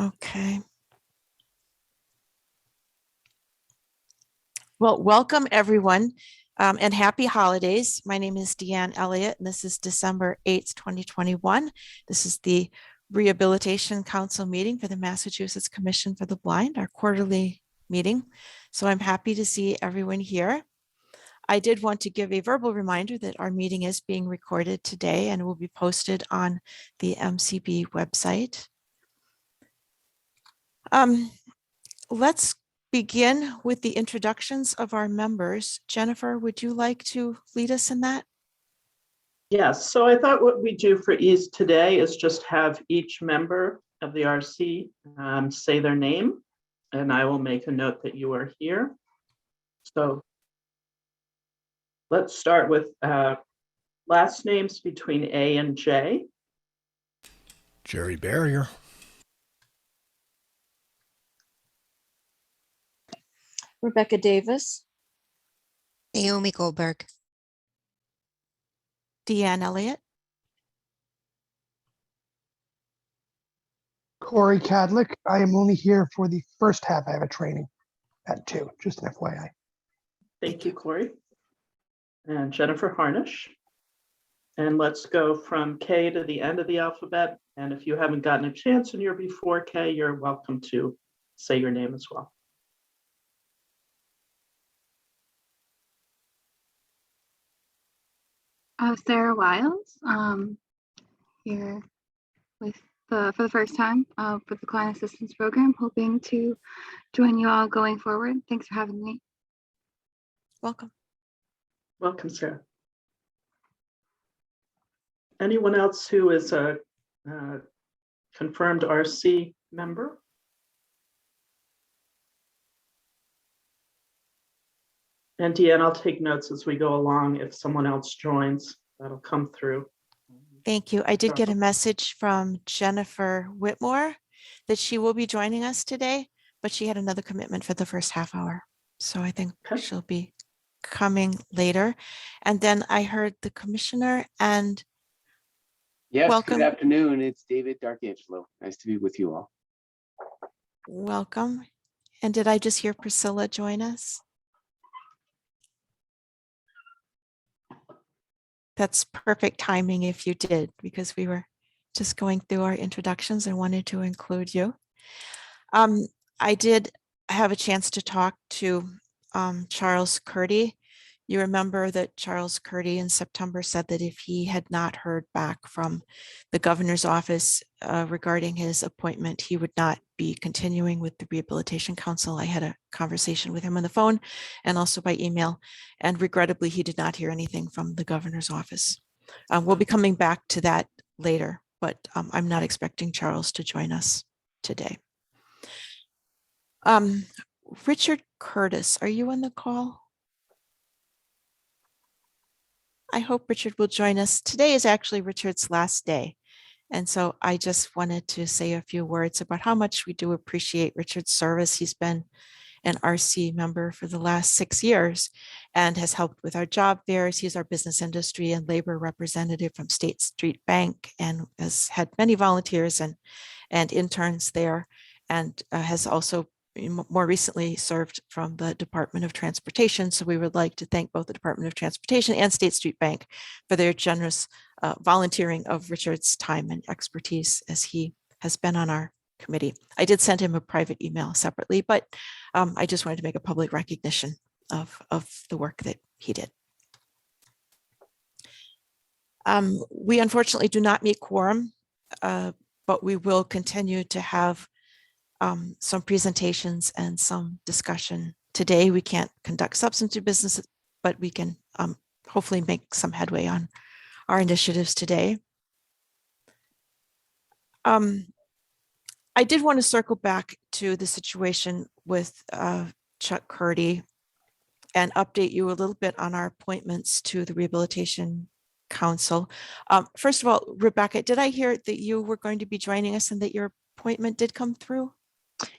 Okay. Well, welcome everyone, and happy holidays. My name is Deanne Elliott, and this is December 8th, 2021. This is the Rehabilitation Council meeting for the Massachusetts Commission for the Blind, our quarterly meeting. So I'm happy to see everyone here. I did want to give a verbal reminder that our meeting is being recorded today and will be posted on the MCB website. Let's begin with the introductions of our members. Jennifer, would you like to lead us in that? Yes, so I thought what we do for ease today is just have each member of the RC say their name, and I will make a note that you are here. So let's start with last names between A and J. Jerry Barrier. Rebecca Davis. Naomi Goldberg. Deanne Elliott. Corey Cadlick. I am only here for the first half. I have a training at 2, just an FYI. Thank you, Corey. And Jennifer Harnish. And let's go from K to the end of the alphabet. And if you haven't gotten a chance and you're before K, you're welcome to say your name as well. Sarah Wiles, here for the first time with the Client Assistance Program, hoping to join you all going forward. Thanks for having me. Welcome. Welcome, Sarah. Anyone else who is a confirmed RC member? And Deanne, I'll take notes as we go along. If someone else joins, that'll come through. Thank you. I did get a message from Jennifer Whitmore that she will be joining us today, but she had another commitment for the first half hour. So I think she'll be coming later. And then I heard the commissioner and yes, welcome. Good afternoon. It's David Angelo. Nice to be with you all. Welcome. And did I just hear Priscilla join us? That's perfect timing if you did, because we were just going through our introductions and wanted to include you. I did have a chance to talk to Charles Curdy. You remember that Charles Curdy in September said that if he had not heard back from the governor's office regarding his appointment, he would not be continuing with the Rehabilitation Council. I had a conversation with him on the phone and also by email, and regrettably, he did not hear anything from the governor's office. We'll be coming back to that later, but I'm not expecting Charles to join us today. Richard Curtis, are you on the call? I hope Richard will join us. Today is actually Richard's last day. And so I just wanted to say a few words about how much we do appreciate Richard's service. He's been an RC member for the last 6 years and has helped with our job fairs. He's our business industry and labor representative from State Street Bank and has had many volunteers and interns there, and has also more recently served from the Department of Transportation. So we would like to thank both the Department of Transportation and State Street Bank for their generous volunteering of Richard's time and expertise as he has been on our committee. I did send him a private email separately, but I just wanted to make a public recognition of the work that he did. We unfortunately do not meet quorum, but we will continue to have some presentations and some discussion. Today, we can't conduct substantive business, but we can hopefully make some headway on our initiatives today. I did want to circle back to the situation with Chuck Curdy and update you a little bit on our appointments to the Rehabilitation Council. First of all, Rebecca, did I hear that you were going to be joining us and that your appointment did come through?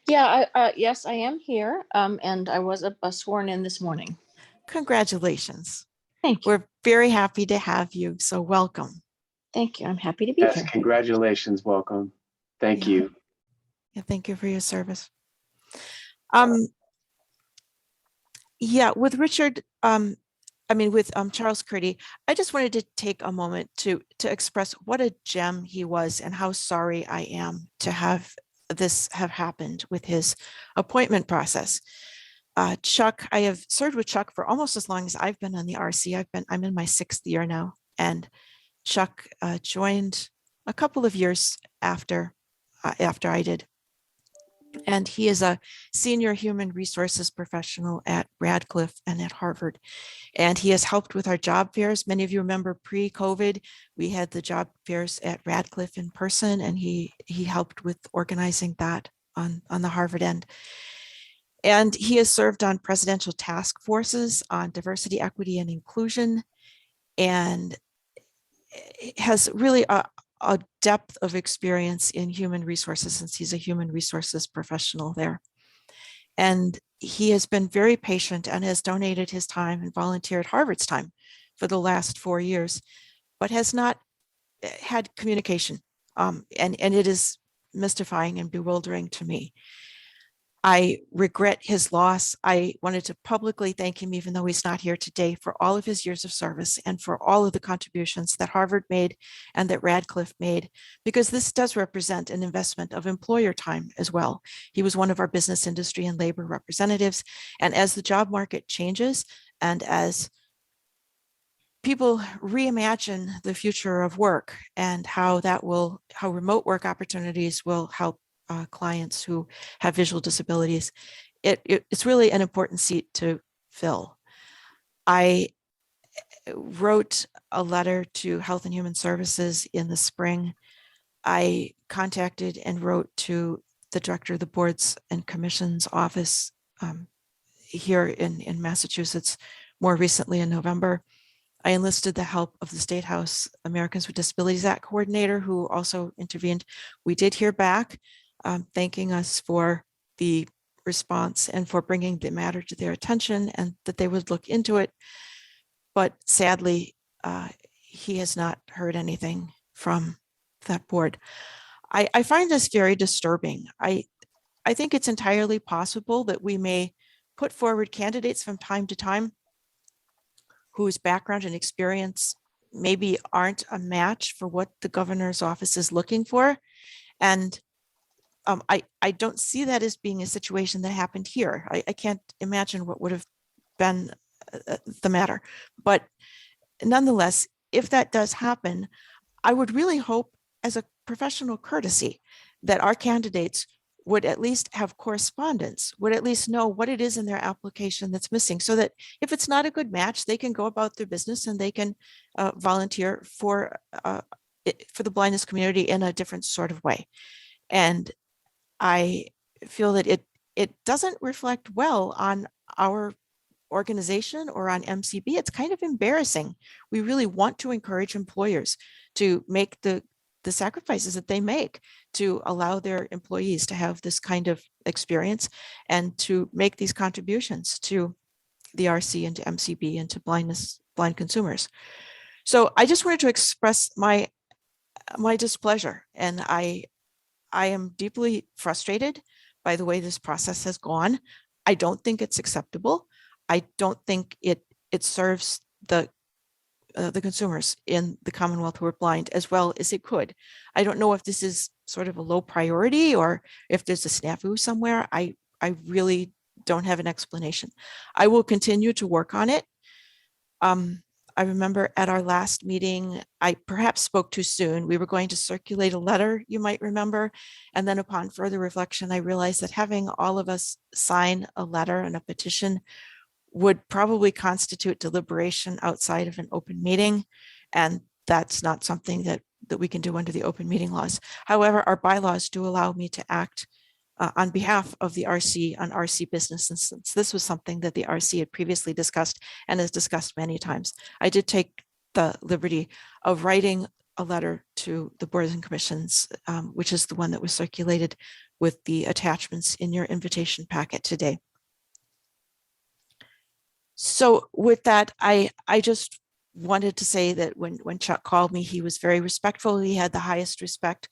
Yeah, yes, I am here, and I was sworn in this morning. Congratulations. Thank you. We're very happy to have you, so welcome. Thank you. I'm happy to be Yes, here. congratulations. Welcome. Thank you. Yeah, thank you for your service. Um, yeah, with Richard, with Charles Curdy, I just wanted to take a moment to express what a gem he was and how sorry I am to have this have happened with his appointment process. Chuck, I have served with Chuck for almost as long as I've been on the RC. I'm in my 6th year now, and Chuck joined a couple of years after I did. And he is a senior human resources professional at Radcliffe and at Harvard. And he has helped with our job fairs. Many of you remember pre-COVID, we had the job fairs at Radcliffe in person, and he helped with organizing that on the Harvard end. And he has served on presidential task forces on diversity, equity, and inclusion, and has really a depth of experience in human resources since he's a human resources professional there. And he has been very patient and has donated his time and volunteered Harvard's time for the last 4 years, but has not had communication. And it is mystifying and bewildering to me. I regret his loss. I wanted to publicly thank him, even though he's not here today, for all of his years of service and for all of the contributions that Harvard made and that Radcliffe made, because this does represent an investment of employer time as well. He was one of our business, industry, and labor representatives. And as the job market changes and as people reimagine the future of work and how remote work opportunities will help clients who have visual disabilities, it's really an important seat to fill. I wrote a letter to Health and Human Services in the spring. I contacted and wrote to the director of the Boards and Commissions office here in Massachusetts more recently in November. I enlisted the help of the State House Americans with Disabilities Act coordinator, who also intervened. We did hear back, thanking us for the response and for bringing the matter to their attention and that they would look into it. But sadly, he has not heard anything from that board. I find this very disturbing. I think it's entirely possible that we may put forward candidates from time to time whose background and experience maybe aren't a match for what the governor's office is looking for. And I don't see that as being a situation that happened here. I can't imagine what would have been the matter. But nonetheless, if that does happen, I would really hope, as a professional courtesy, that our candidates would at least have correspondence, would at least know what it is in their application that's missing, so that if it's not a good match, they can go about their business and they can volunteer for the blindness community in a different sort of way. And I feel that it doesn't reflect well on our organization or on MCB. It's kind of embarrassing. We really want to encourage employers to make the sacrifices that they make to allow their employees to have this kind of experience and to make these contributions to the RC and to MCB and to blind consumers. So I just wanted to express my displeasure, and I am deeply frustrated by the way this process has gone. I don't think it's acceptable. I don't think it serves the consumers in the Commonwealth who are blind as well as it could. I don't know if this is sort of a low priority or if there's a snafu somewhere. I really don't have an explanation. I will continue to work on it. I remember at our last meeting, I perhaps spoke too soon. We were going to circulate a letter, you might remember. And then upon further reflection, I realized that having all of us sign a letter and a petition would probably constitute deliberation outside of an open meeting. And that's not something that we can do under the open meeting laws. However, our bylaws do allow me to act on behalf of the RC on RC business. And since this was something that the RC had previously discussed and has discussed many times, I did take the liberty of writing a letter to the boards and commissions, which is the one that was circulated with the attachments in your invitation packet today. So with that, I just wanted to say that when Chuck called me, he was very respectful. He had the highest respect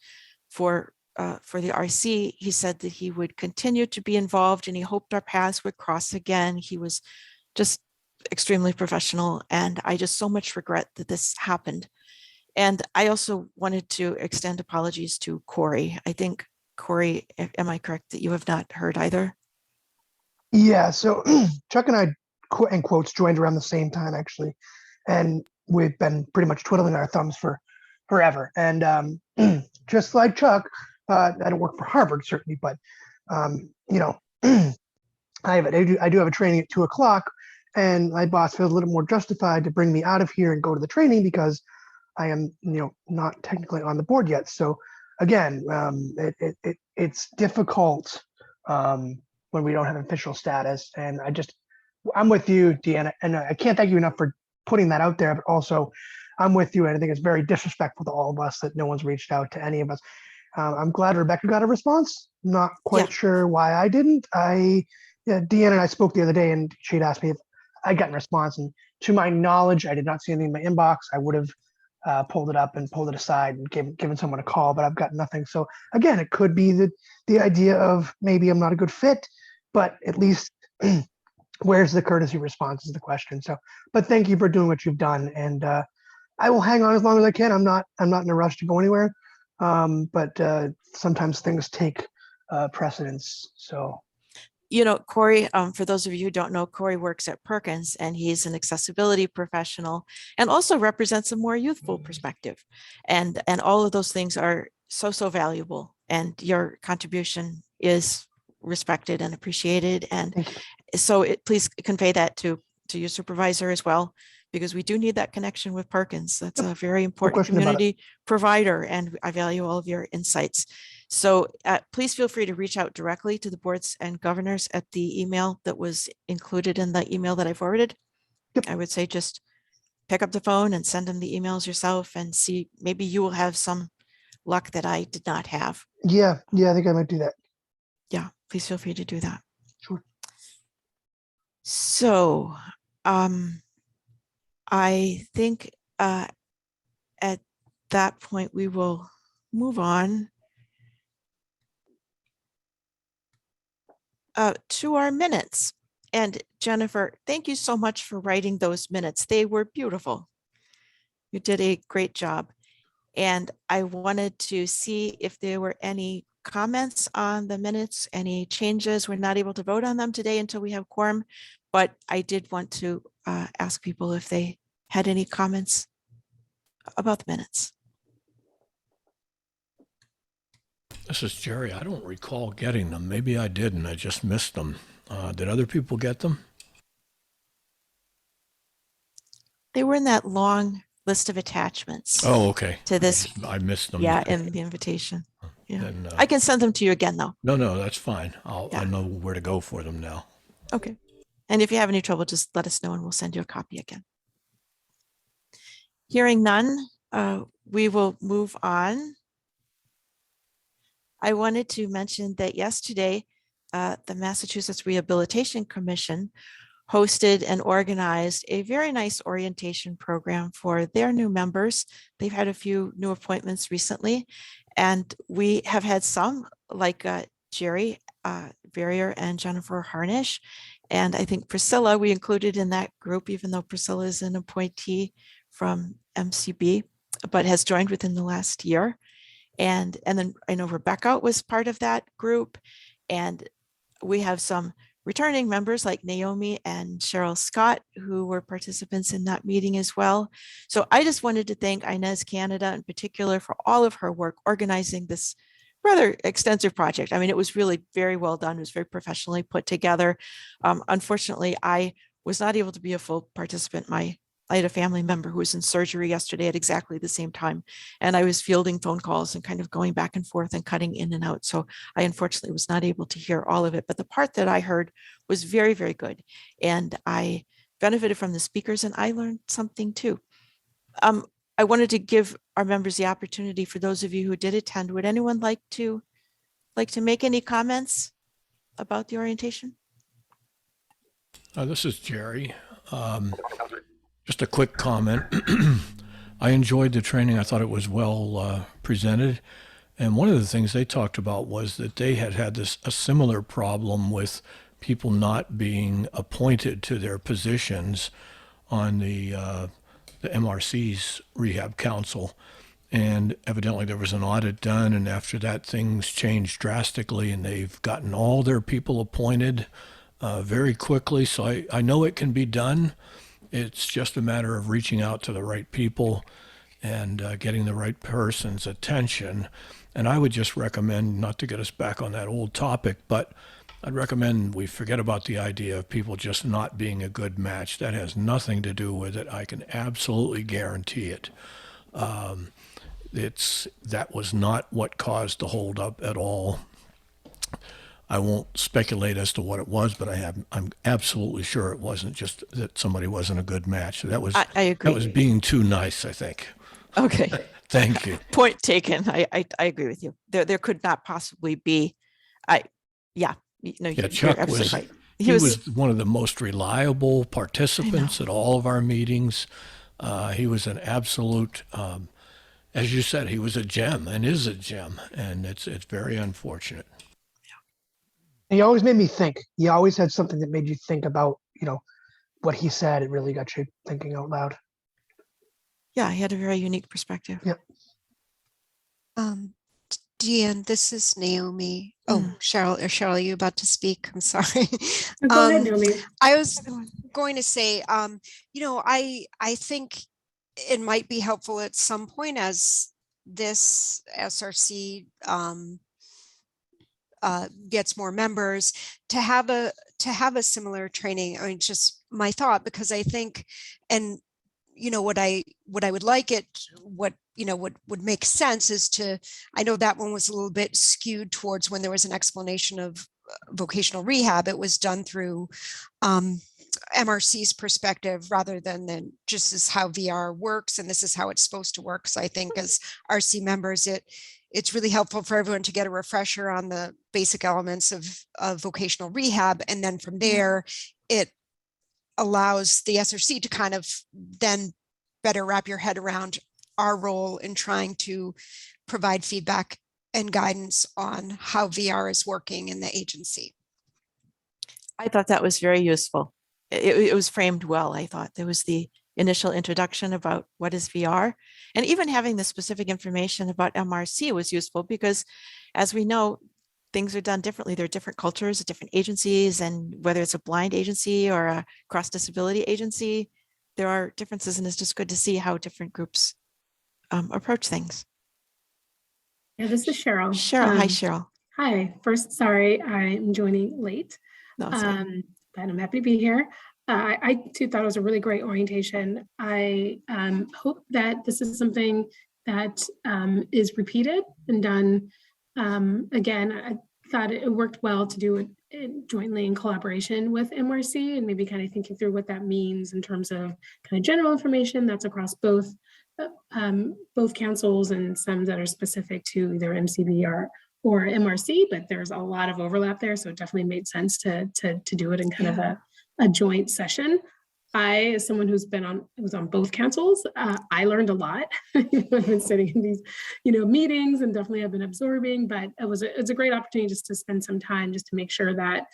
for for the RC, he said that he would continue to be involved and he hoped our paths would cross again. He was just extremely professional, and I just so much regret that this happened. And I also wanted to extend apologies to Corey. I think, Corey, am I correct that you have not heard either? Yeah, so Chuck and I, in quotes, joined around the same time, actually. And we've been pretty much twiddling our thumbs for forever. And just like Chuck, I don't work for Harvard, certainly, but, you know, I do have a training at 2:00, and my boss feels a little more justified to bring me out of here and go to the training because I am, not technically on the board yet. So again, it's difficult when we don't have official status. And I'm with you, Deanna, and I can't thank you enough for putting that out there. But also, I'm with you, and I think it's very disrespectful to all of us that no one's reached out to any of us. I'm glad Rebecca got a response. Not quite sure why I didn't. Deanna and I spoke the other day, and she'd asked me if I'd gotten a response, and to my knowledge, I did not see anything in my inbox. I would have pulled it up and pulled it aside and given someone a call, but I've got nothing. So again, it could be the idea of maybe I'm not a good fit, but at least where's the courtesy response is the question. So, but thank you for doing what you've done, and I will hang on as long as I can. I'm not in a rush to go anywhere, but sometimes things take precedence. So. Corey, for those of you who don't know, Corey works at Perkins, and he's an accessibility professional and also represents a more youthful perspective. And all of those things are so valuable, and your contribution is respected and appreciated. And so please convey that to your supervisor as well, because we do need that connection with Perkins. That's a very important community provider, and I value all of your insights. So please feel free to reach out directly to the boards and governors at the email that was included in the email that I forwarded. I would say just pick up the phone and send them the emails yourself and see, maybe you will have some luck that I did not have. Yeah, I think I might do that. Yeah, please feel free to do that. Sure. So I think at that point we will move on to our minutes. And Jennifer, thank you so much for writing those minutes. They were beautiful. You did a great job. And I wanted to see if there were any comments on the minutes, any changes. We're not able to vote on them today until we have quorum, but I did want to ask people if they had any comments about the minutes. This is Jerry. I don't recall getting them. Maybe I did and I just missed them. Did other people get them? They were in that long list of attachments. Oh, okay. To this. I missed them. Yeah, in the invitation. Yeah. And, I can send them to you again, though. No, that's fine. I Yeah. know where to go for them now. Okay. And if you have any trouble, just let us know and we'll send you a copy again. Hearing none, we will move on. I wanted to mention that yesterday, the Massachusetts Rehabilitation Commission hosted and organized a very nice orientation program for their new members. They've had a few new appointments recently, and we have had some like Jerry Verrier and Jennifer Harnish. And I think Priscilla, we included in that group, even though Priscilla is an appointee from MCB, but has joined within the last year. And then I know Rebecca was part of that group. And we have some returning members like Naomi and Cheryl Scott, who were participants in that meeting as well. So I just wanted to thank Inez Canada in particular for all of her work organizing this rather extensive project. I mean, it was really very well done. It was very professionally put together. Unfortunately, I was not able to be a full participant. I had a family member who was in surgery yesterday at exactly the same time, and I was fielding phone calls and kind of going back and forth and cutting in and out. So I unfortunately was not able to hear all of it, but the part that I heard was very, very good. And I benefited from the speakers and I learned something too. I wanted to give our members the opportunity, for those of you who did attend, would anyone like to make any comments about the orientation? This is Jerry. Just a quick comment. I enjoyed the training. I thought it was well presented. And one of the things they talked about was that they had had a similar problem with people not being appointed to their positions on the MRC's rehab council. And evidently there was an audit done, and after that things changed drastically, and they've gotten all their people appointed very quickly. So I know it can be done. It's just a matter of reaching out to the right people and getting the right person's attention. And I would just recommend, not to get us back on that old topic, but I'd recommend we forget about the idea of people just not being a good match. That has nothing to do with it. I can absolutely guarantee it. That was not what caused the holdup at all. I won't speculate as to what it was, but I'm absolutely sure it wasn't just that somebody wasn't a good match. I agree. That was being too nice, I think. Okay. Thank you. Point taken. I agree with you. There could not possibly be. Yeah, you're Chuck absolutely right. He was one of the most reliable participants at all of our meetings. He was an absolute, as you said, he was a gem and is a gem, and it's very unfortunate. He always made me think. He always had something that made you think about, what he said. It really got you thinking out loud. Yeah, he had a very unique perspective. Yep. Deanne, this is Naomi. Oh, Cheryl, are you about to speak? I'm sorry. Go ahead, Naomi. I was going to say, I think it might be helpful at some point as this SRC gets more members to have a similar training. I mean, just my thought, because I think, and what I would like it, what would make sense is I know that one was a little bit skewed towards when there was an explanation of vocational rehab. It was done through MRC's perspective rather than just as how VR works and this is how it's supposed to work. So I think as RC members, it's really helpful for everyone to get a refresher on the basic elements of vocational rehab. And then from there, it allows the SRC to kind of then better wrap your head around our role in trying to provide feedback and guidance on how VR is working in the agency. I thought that was very useful. It was framed well. I thought there was the initial introduction about what is VR, and even having the specific information about MRC was useful because, as we know, things are done differently. There are different cultures, different agencies, and whether it's a blind agency or a cross disability agency, there are differences, and it's just good to see how different groups approach things. Yeah, this is Cheryl. Cheryl, hi, Cheryl. Hi. First, sorry, I'm joining late, No, but I'm happy to be here. I too thought it was a really great orientation. I hope that this is something that is repeated and done again. I thought it worked well to do it jointly in collaboration with MRC and maybe kind of thinking through what that means in terms of kind of general information that's across both councils and some that are specific to either MCB or MRC, but there's a lot of overlap there. So it definitely made sense to do it in kind of a joint session. I, as someone who's was on both councils, I learned a lot. I've been sitting in these, meetings and definitely have been absorbing, but it's a great opportunity just to spend some time just to make sure that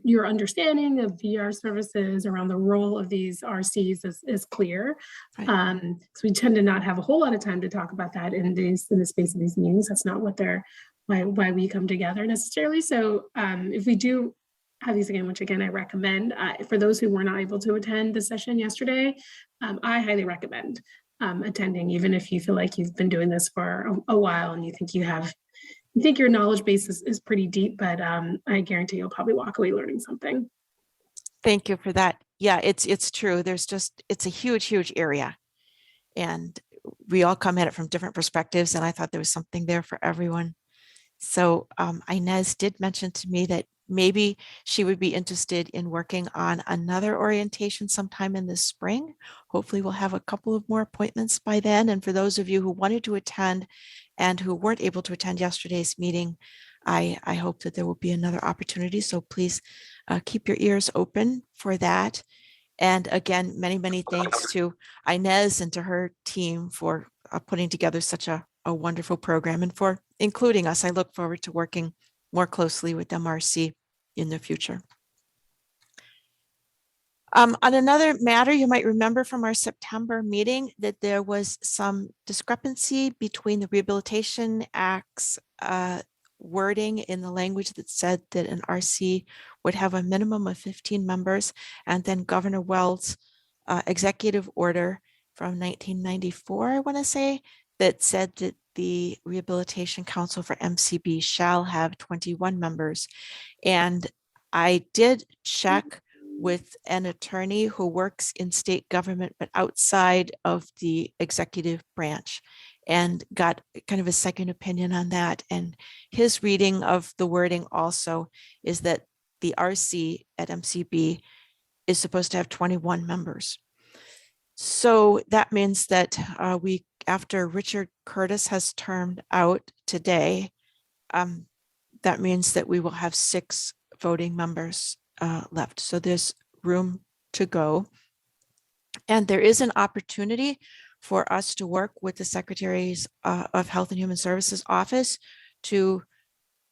your understanding of VR services around the role of these RCs is clear. Right. So we tend to not have a whole lot of time to talk about that in the space of these meetings. That's not why we come together necessarily. So if we do have these again, which again I recommend for those who were not able to attend the session yesterday, I highly recommend attending, even if you feel like you've been doing this for a while and you think your knowledge base is pretty deep, but I guarantee you'll probably walk away learning something. Thank you for that. Yeah, it's true. It's a huge area, and we all come at it from different perspectives, and I thought there was something there for everyone. So Inez did mention to me that maybe she would be interested in working on another orientation sometime in the spring. Hopefully we'll have a couple of more appointments by then. And for those of you who wanted to attend and who weren't able to attend yesterday's meeting, I hope that there will be another opportunity. So please keep your ears open for that. And again, many thanks to Inez and to her team for putting together such a wonderful program, and for including us. I look forward to working more closely with MRC in the future. On another matter, you might remember from our September meeting that there was some discrepancy between the Rehabilitation Act's wording in the language that said that an RC would have a minimum of 15 members, and then Governor Wells' executive order from 1994, I want to say, that said that the Rehabilitation Council for MCB shall have 21 members. And I did check with an attorney who works in state government, but outside of the executive branch, and got kind of a second opinion on that. And his reading of the wording also is that the RC at MCB is supposed to have 21 members. So that means that after Richard Curtis has termed out today, that means that we will have 6 voting members left. So there's room to go. And there is an opportunity for us to work with the Secretaries of Health and Human Services office to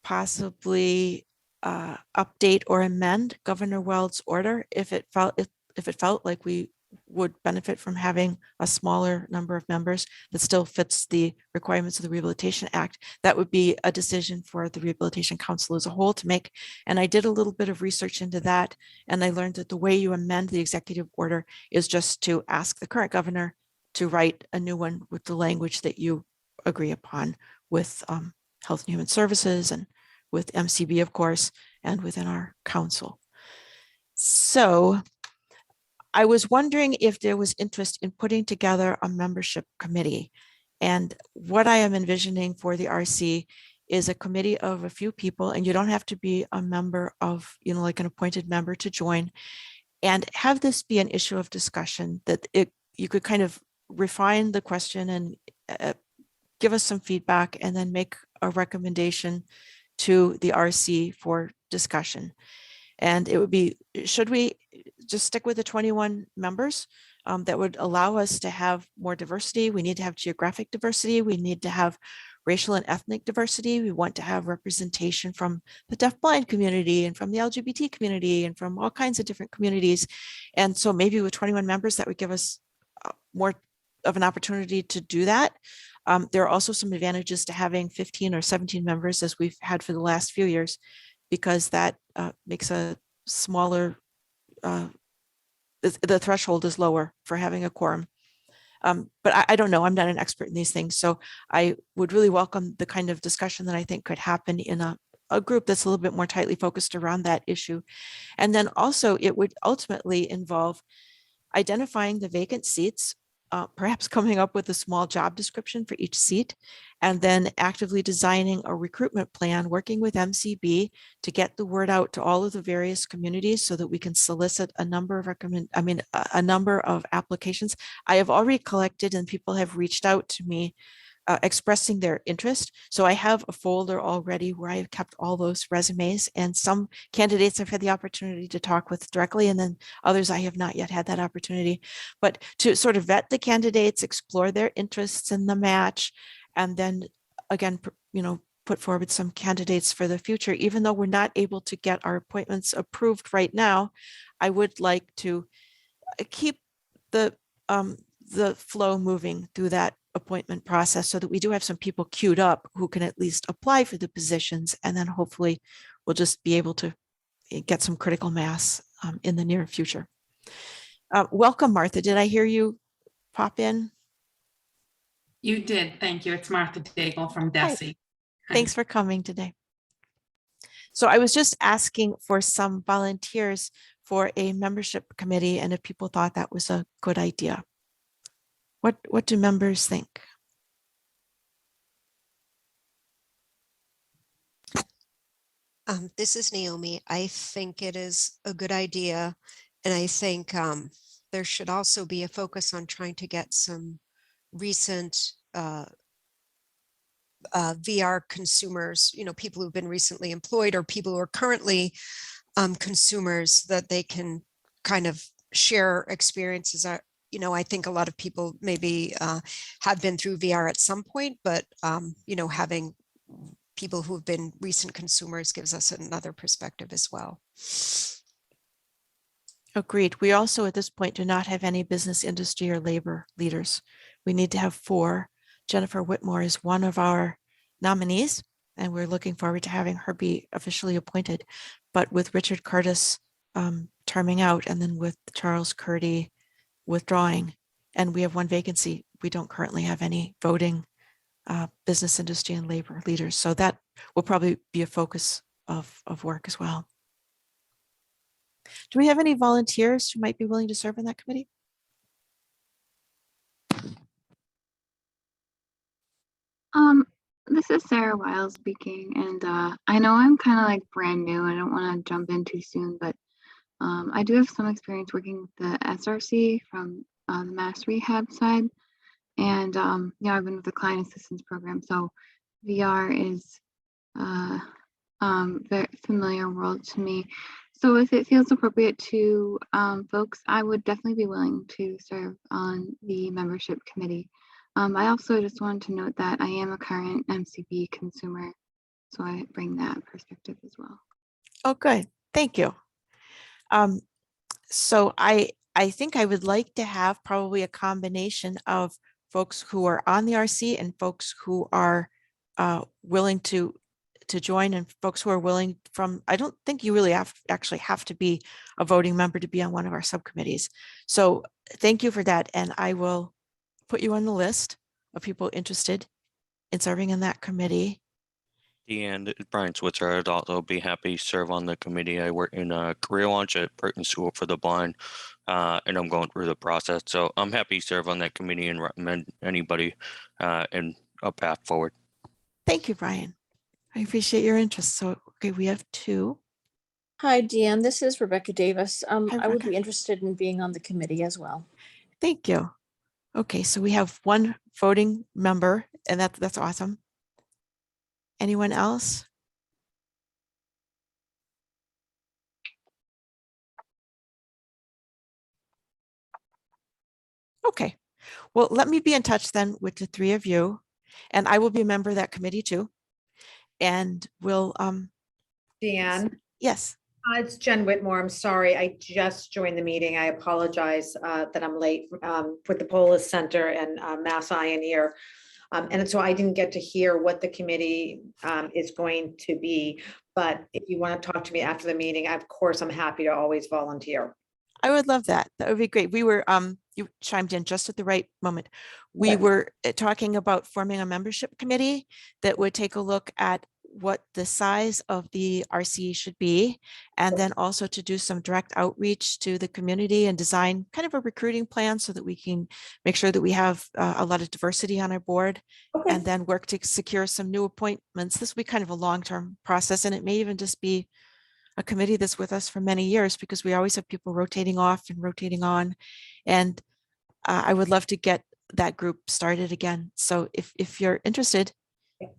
possibly update or amend Governor Wells' order if it felt like we would benefit from having a smaller number of members that still fits the requirements of the Rehabilitation Act. That would be a decision for the Rehabilitation Council as a whole to make. And I did a little bit of research into that, and I learned that the way you amend the executive order is just to ask the current governor to write a new one with the language that you agree upon with Health and Human Services and with MCB, of course, and within our council. So I was wondering if there was interest in putting together a membership committee. And what I am envisioning for the RC is a committee of a few people, and you don't have to be a member of, like an appointed member to join, and have this be an issue of discussion that you could kind of refine the question and give us some feedback, and then make a recommendation to the RC for discussion. And it would be, should we just stick with the 21 members? That would allow us to have more diversity. We need to have geographic diversity. We need to have racial and ethnic diversity. We want to have representation from the deafblind community and from the LGBT community and from all kinds of different communities. And so maybe with 21 members, that would give us more of an opportunity to do that. There are also some advantages to having 15 or 17 members, as we've had for the last few years, because that makes a smaller, the threshold is lower for having a quorum. But I don't know, I'm not an expert in these things. So I would really welcome the kind of discussion that I think could happen in a group that's a little bit more tightly focused around that issue. And then also it would ultimately involve identifying the vacant seats, perhaps coming up with a small job description for each seat, and then actively designing a recruitment plan, working with MCB to get the word out to all of the various communities so that we can solicit a number of a number of applications. I have already collected, and people have reached out to me expressing their interest. So I have a folder already where I have kept all those resumes, and some candidates I've had the opportunity to talk with directly, and then others I have not yet had that opportunity. But to sort of vet the candidates, explore their interests in the match, and then again, put forward some candidates for the future. Even though we're not able to get our appointments approved right now, I would like to keep the flow moving through that appointment process so that we do have some people queued up who can at least apply for the positions, and then hopefully we'll just be able to get some critical mass in the near future. Welcome, Martha. Did I hear you pop in? You did. Thank you. It's Martha Daigle from DESE. Thanks for coming today. So I was just asking for some volunteers for a membership committee, and if people thought that was a good idea. What do members think? This is Naomi. I think it is a good idea. And I think there should also be a focus on trying to get some recent VR consumers, people who've been recently employed or people who are currently consumers, that they can kind of share experiences. I think a lot of people maybe have been through VR at some point, but, having people who've been recent consumers gives us another perspective as well. Agreed. We also at this point do not have any business, industry, or labor leaders. We need to have 4. Jennifer Whitmore is one of our nominees, and we're looking forward to having her be officially appointed. But with Richard Curtis terming out, and then with Charles Curdy withdrawing, and we have 1 vacancy, we don't currently have any voting business, industry, and labor leaders. So that will probably be a focus of work as well. Do we have any volunteers who might be willing to serve on that committee? This is Sarah Wiles speaking, and I know I'm kind of like brand new. I don't want to jump in too soon, but I do have some experience working with the SRC from the Mass Rehab side, and yeah, I've been with the Client Assistance Program, so VR is very familiar world to me. So if it feels appropriate to folks, I would definitely be willing to serve on the membership committee. I also just wanted to note that I am a current MCB consumer, so I bring that perspective as well. Oh, good. Thank you. So I think I would like to have probably a combination of folks who are on the RC and folks who are willing to join, and folks who are willing from, I don't think you really actually have to be a voting member to be on one of our subcommittees. So thank you for that. And I will put you on the list of people interested in serving in that committee. And Brian Switzer, I'd also be happy to serve on the committee. I work in a career launch at Burton School for the Blind, and I'm going through the process. So I'm happy to serve on that committee and recommend anybody in a path forward. Thank you, Brian. I appreciate your interest. So, okay, we have 2. Hi, Deanne. This is Rebecca Davis. I would Rebecca. be interested in being on the committee as well. Thank you. Okay, so we have 1 voting member, and that's awesome. Anyone else? Okay, well, let me be in touch then with the 3 of you, and I will be a member of that committee too. And we'll, Deanne, yes. it's Jen Whitmore. I'm sorry, I just joined the meeting. I apologize that I'm late with the Polis Center and Mass Eye and Ear. And so I didn't get to hear what the committee is going to be. But if you want to talk to me after the meeting, of course, I'm happy to always volunteer. I would love that. That would be great. We were, you chimed in just at the right moment. We Okay. were talking about forming a membership committee that would take a look at what the size of the RC should be, and then also to do some direct outreach to the community and design kind of a recruiting plan so that we can make sure that we have a lot of diversity on our board, Okay. and then work to secure some new appointments. This will be kind of a long-term process, and it may even just be a committee that's with us for many years, because we always have people rotating off and rotating on. And I would love to get that group started again. So if you're interested.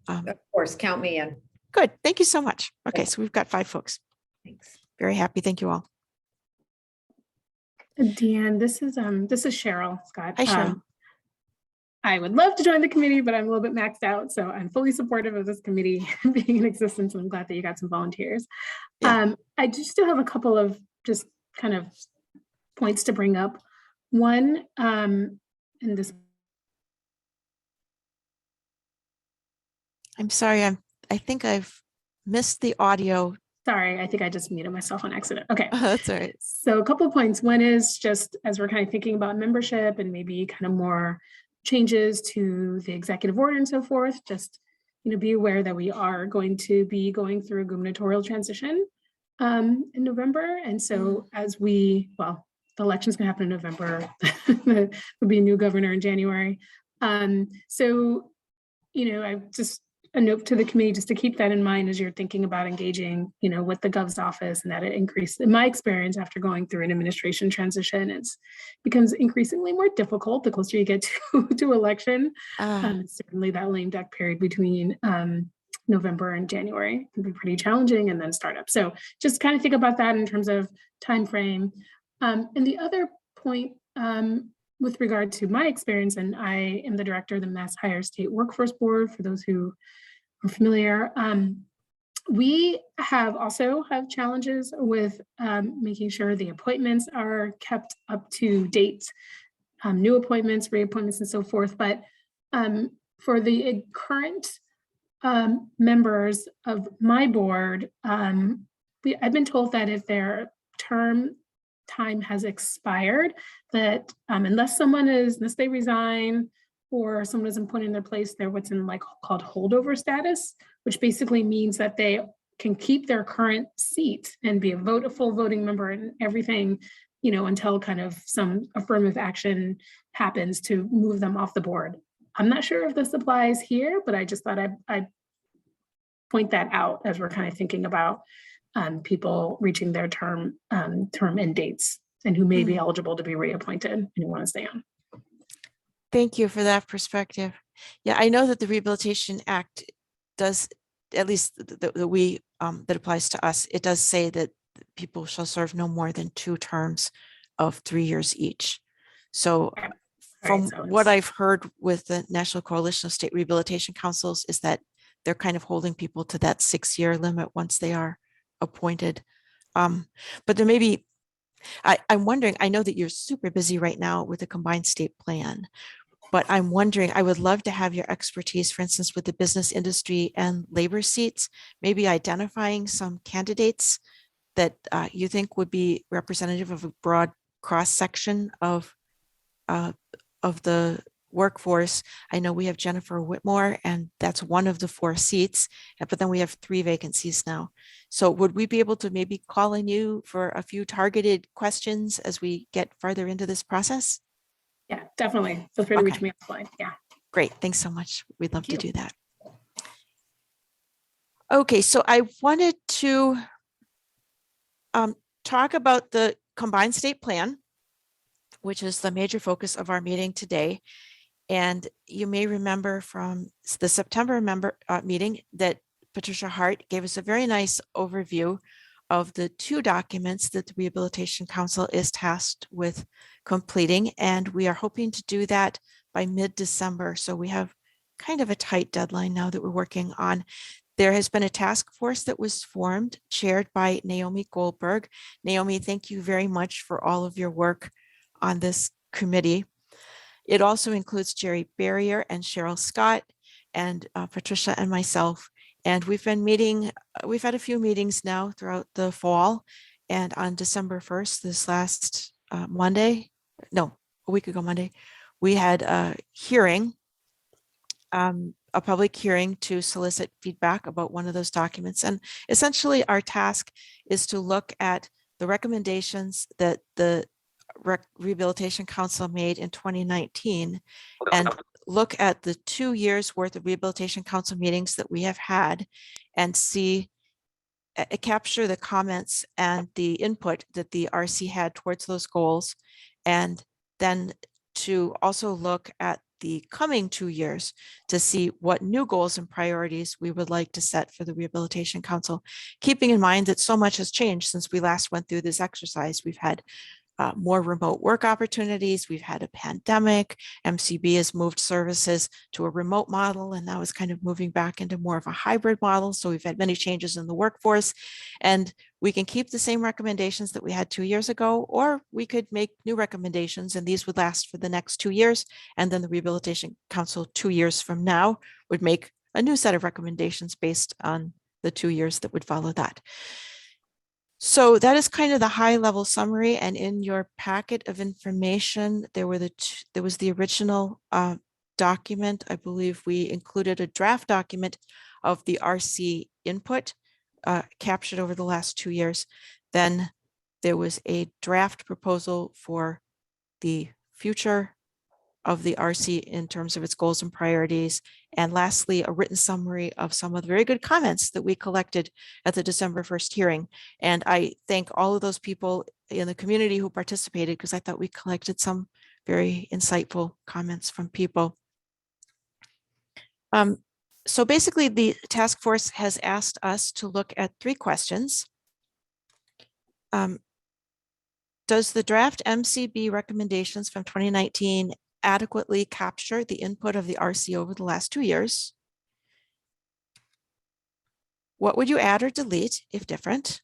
Of course, count me in. Good. Thank you so much. Okay, so we've got 5 folks. Thanks. Very happy. Thank you all. Deanne, this is Cheryl Scott. Hi, Cheryl. I would love to join the committee, but I'm a little bit maxed out. So I'm fully supportive of this committee being in existence. And I'm glad that you got some volunteers. Yeah. I do still have a couple of just kind of points to bring up. One, and this. I'm sorry. I think I've missed the audio. Sorry, I think I just muted myself on accident. Okay. That's all right. So a couple of points. One is just as we're kind of thinking about membership and maybe kind of more changes to the executive order and so forth, just, you know, be aware that we are going to be going through a gubernatorial transition in November. And so as we, well, the election's gonna happen in November, there'll be a new governor in January. So, you know, I just, a note to the committee just to keep that in mind as you're thinking about engaging, you know, with the gov's office, and that it increased. In my experience, after going through an administration transition, it becomes increasingly more difficult the closer you get to election. Certainly that lame duck period between November and January can be pretty challenging, and then startup. So just kind of think about that in terms of time frame. And the other point with regard to my experience, and I am the director of the Mass Higher State Workforce Board, for those who are familiar. We also have challenges with making sure the appointments are kept up to date, new appointments, reappointments, and so forth. But for the current members of my board, I've been told that if their term time has expired, that unless they resign or someone isn't put in their place, they're what's in called holdover status, which basically means that they can keep their current seat and be a full voting member and everything, until kind of some affirmative action happens to move them off the board. I'm not sure if this applies here, but I just thought I'd point that out as we're kind of thinking about people reaching their term end dates and who may be eligible to be reappointed and who want to stay on. Thank you for that perspective. Yeah, I know that the Rehabilitation Act does, at least that applies to us, it does say that people shall serve no more than 2 terms of 3 years each. So from what I've heard with the National Coalition of State Rehabilitation Councils is that they're kind of holding people to that 6-year limit once they are appointed. But there may be, I'm wondering, I know that you're super busy right now with the combined state plan, but I'm wondering, I would love to have your expertise, for instance, with the business industry and labor seats, maybe identifying some candidates that you think would be representative of a broad cross-section of the workforce. I know we have Jennifer Whitmore, and that's one of the 4 seats, but then we have 3 vacancies now. So would we be able to maybe call on you for a few targeted questions as we get further into this process? Yeah, definitely. Feel free to reach me offline. Yeah. Great. Thanks so much. We'd love to do that. Okay, so I wanted to talk about the combined state plan, which is the major focus of our meeting today. And you may remember from the September meeting that Patricia Hart gave us a very nice overview of the 2 documents that the Rehabilitation Council is tasked with completing. And we are hoping to do that by mid-December. So we have kind of a tight deadline now that we're working on. There has been a task force that was formed, chaired by Naomi Goldberg. Naomi, thank you very much for all of your work on this committee. It also includes Jerry Barrier and Cheryl Scott and Patricia and myself. And we've been meeting, we've had a few meetings now throughout the fall. And on December 1st, this last Monday, no, a week ago Monday, we had a hearing, a public hearing to solicit feedback about one of those documents. And essentially our task is to look at the recommendations that the Rehabilitation Council made in 2019 and look at the 2 years worth of Rehabilitation Council meetings that we have had and see, capture the comments and the input that the RC had towards those goals. And then to also look at the coming 2 years to see what new goals and priorities we would like to set for the Rehabilitation Council, keeping in mind that so much has changed since we last went through this exercise. We've had more remote work opportunities. We've had a pandemic. MCB has moved services to a remote model, and now is kind of moving back into more of a hybrid model. So we've had many changes in the workforce, and we can keep the same recommendations that we had 2 years ago, or we could make new recommendations, and these would last for the next 2 years. And then the Rehabilitation Council 2 years from now would make a new set of recommendations based on the 2 years that would follow that. So that is kind of the high level summary, and in your packet of information, there was the original document. I believe we included a draft document of the RC input captured over the last 2 years. Then there was a draft proposal for the future of the RC in terms of its goals and priorities. And lastly, a written summary of some of the very good comments that we collected at the December 1st hearing. And I thank all of those people in the community who participated, because I thought we collected some very insightful comments from people. So basically, the task force has asked us to look at 3 questions. Does the draft MCB recommendations from 2019 adequately capture the input of the RC over the last 2 years? What would you add or delete if different?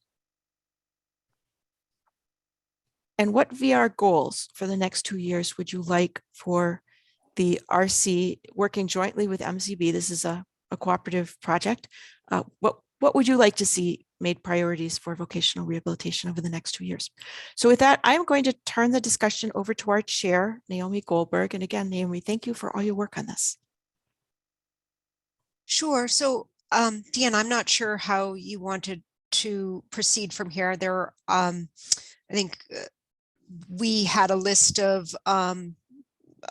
And what VR goals for the next 2 years would you like for the RC working jointly with MCB? This is a cooperative project. What would you like to see made priorities for vocational rehabilitation over the next 2 years? So with that, I'm going to turn the discussion over to our chair, Naomi Goldberg. And again, Naomi, thank you for all your work on this. Sure. So, Dan, I'm not sure how you wanted to proceed from here. I think we had a list of all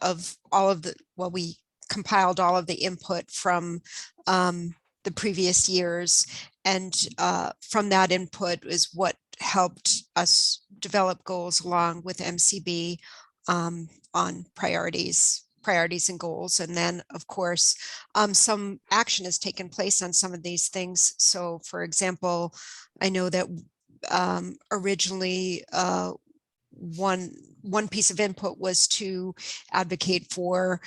of the, well, we compiled all of the input from the previous years. And from that input is what helped us develop goals along with MCB on priorities and goals. And then, of course, some action has taken place on some of these things. So, for example, I know that originally one piece of input was to advocate for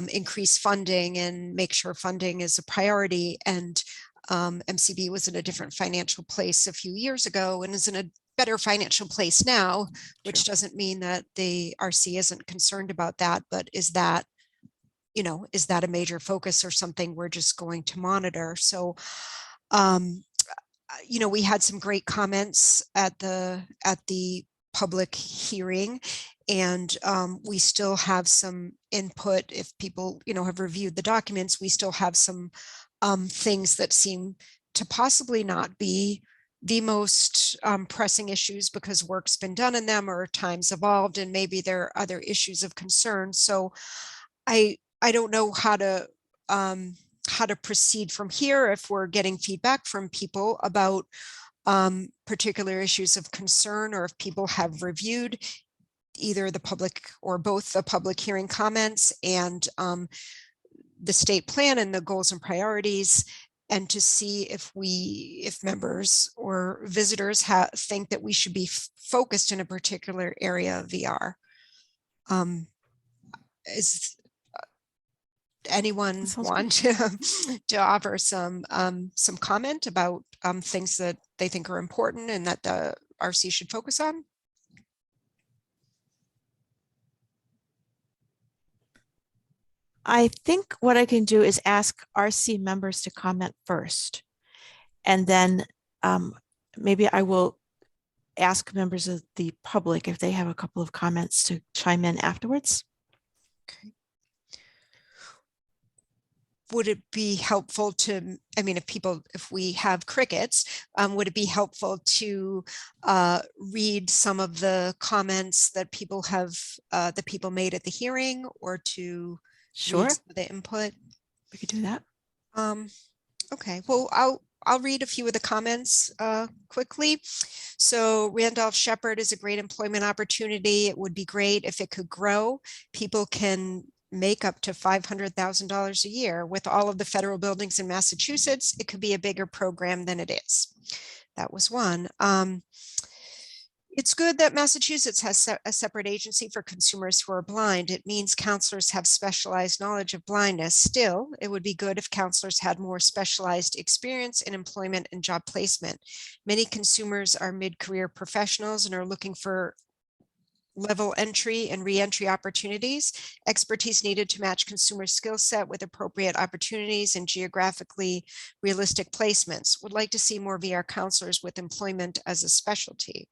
increased funding and make sure funding is a priority. And MCB was in a different financial place a few years ago and is in a better financial place now, which doesn't mean that the RC isn't concerned about that, but is that a major focus or something we're just going to monitor? So, we had some great comments at the public hearing, and we still have some input. If people, have reviewed the documents, we still have some things that seem to possibly not be the most pressing issues because work's been done in them or time's evolved and maybe there are other issues of concern. So I don't know how to proceed from here if we're getting feedback from people about particular issues of concern, or if people have reviewed either the public or both the public hearing comments and the state plan and the goals and priorities, and to see if members or visitors think that we should be focused in a particular area of VR. Is anyone want to offer some comment about things that they think are important and that the RC should focus on? I think what I can do is ask RC members to comment first. And then maybe I will ask members of the public if they have a couple of comments to chime in afterwards. Okay. Would it be helpful to, if we have crickets, would it be helpful to read some of the comments that people made at the hearing, or to read some of the input? We could do that. Okay, well, I'll read a few of the comments quickly. So Randolph Shepherd is a great employment opportunity. It would be great if it could grow. People can make up to $500,000 a year. With all of the federal buildings in Massachusetts, it could be a bigger program than it is. That was one. It's good that Massachusetts has a separate agency for consumers who are blind. It means counselors have specialized knowledge of blindness. Still, it would be good if counselors had more specialized experience in employment and job placement. Many consumers are mid-career professionals and are looking for level entry and re-entry opportunities. Expertise needed to match consumer skill set with appropriate opportunities and geographically realistic placements. Would like to see more VR counselors with employment as a specialty.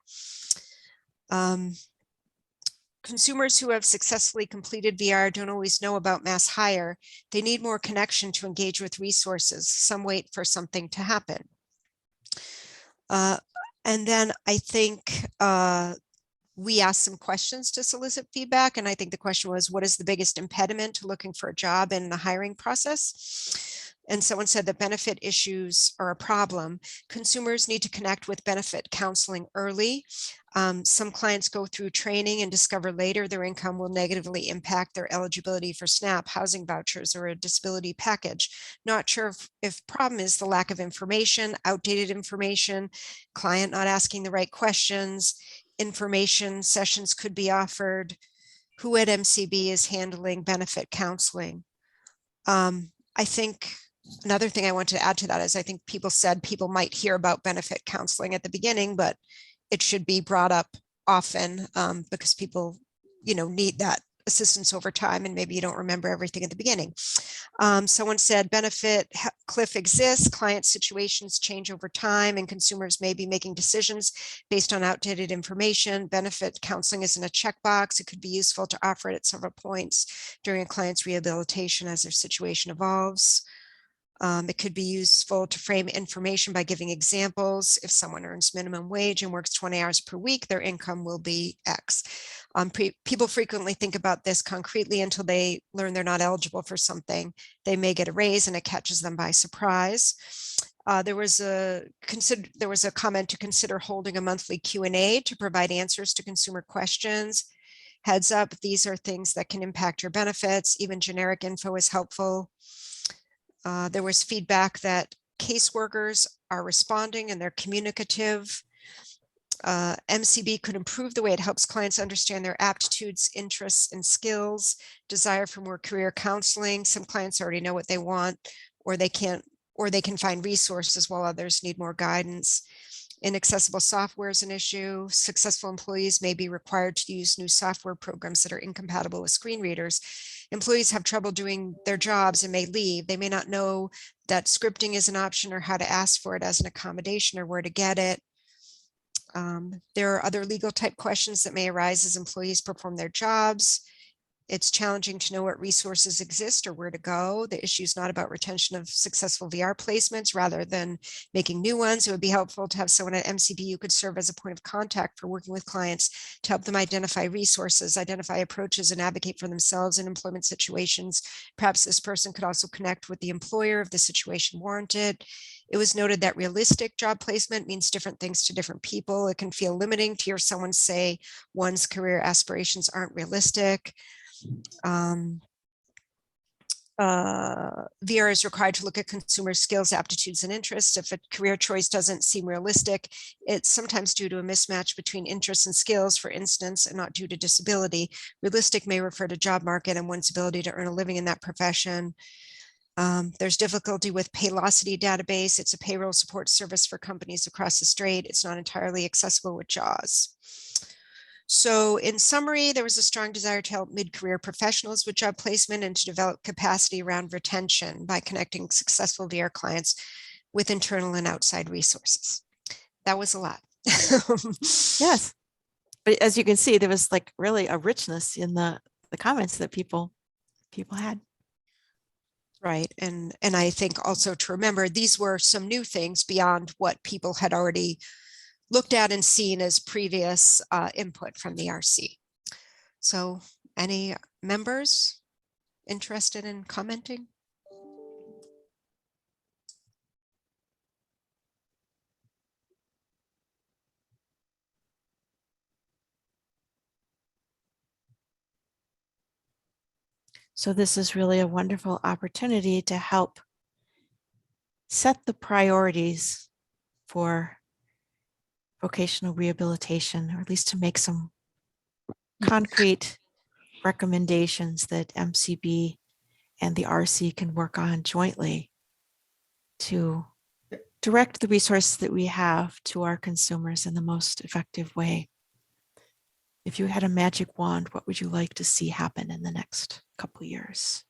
Consumers who have successfully completed VR don't always know about mass hire. They need more connection to engage with resources. Some wait for something to happen. And then I think we asked some questions to solicit feedback. And I think the question was, what is the biggest impediment to looking for a job in the hiring process? And someone said that benefit issues are a problem. Consumers need to connect with benefit counseling early. Some clients go through training and discover later their income will negatively impact their eligibility for SNAP, housing vouchers, or a disability package. Not sure if problem is the lack of information, outdated information, client not asking the right questions, information sessions could be offered, who at MCB is handling benefit counseling. I think another thing I want to add to that is I think people said people might hear about benefit counseling at the beginning, but it should be brought up often because people, need that assistance over time, and maybe you don't remember everything at the beginning. Someone said benefit cliff exists, client situations change over time, and consumers may be making decisions based on outdated information. Benefit counseling isn't a checkbox. It could be useful to offer it at several points during a client's rehabilitation as their situation evolves. It could be useful to frame information by giving examples. If someone earns minimum wage and works 20 hours per week, their income will be X. People frequently think about this concretely until they learn they're not eligible for something. They may get a raise and it catches them by surprise. There was a comment to consider holding a monthly Q&A to provide answers to consumer questions. Heads up, these are things that can impact your benefits. Even generic info is helpful. There was feedback that caseworkers are responding and they're communicative. MCB could improve the way it helps clients understand their aptitudes, interests, and skills, desire for more career counseling. Some clients already know what they want, or they can find resources while others need more guidance. Inaccessible software is an issue. Successful employees may be required to use new software programs that are incompatible with screen readers. Employees have trouble doing their jobs and may leave. They may not know that scripting is an option or how to ask for it as an accommodation or where to get it. There are other legal type questions that may arise as employees perform their jobs. It's challenging to know what resources exist or where to go. The issue is not about retention of successful VR placements rather than making new ones. It would be helpful to have someone at MCB who could serve as a point of contact for working with clients to help them identify resources, identify approaches, and advocate for themselves in employment situations. Perhaps this person could also connect with the employer if the situation warranted. It was noted that realistic job placement means different things to different people. It can feel limiting to hear someone say one's career aspirations aren't realistic. VR is required to look at consumer skills, aptitudes, and interests. If a career choice doesn't seem realistic, it's sometimes due to a mismatch between interests and skills, for instance, and not due to disability. Realistic may refer to job market and one's ability to earn a living in that profession. There's difficulty with Paylocity database. It's a payroll support service for companies across the strait. It's not entirely accessible with JAWS. So in summary, there was a strong desire to help mid-career professionals with job placement and to develop capacity around retention by connecting successful VR clients with internal and outside resources. That was a lot. Yes. But as you can see, there was like really a richness in the comments that people had. Right. And I think also to remember, these were some new things beyond what people had already looked at and seen as previous input from the RC. So any members interested in commenting? So this is really a wonderful opportunity to help set the priorities for vocational rehabilitation, or at least to make some concrete recommendations that MCB and the RC can work on jointly to direct the resources that we have to our consumers in the most effective way. If you had a magic wand, what would you like to see happen in the next couple of years?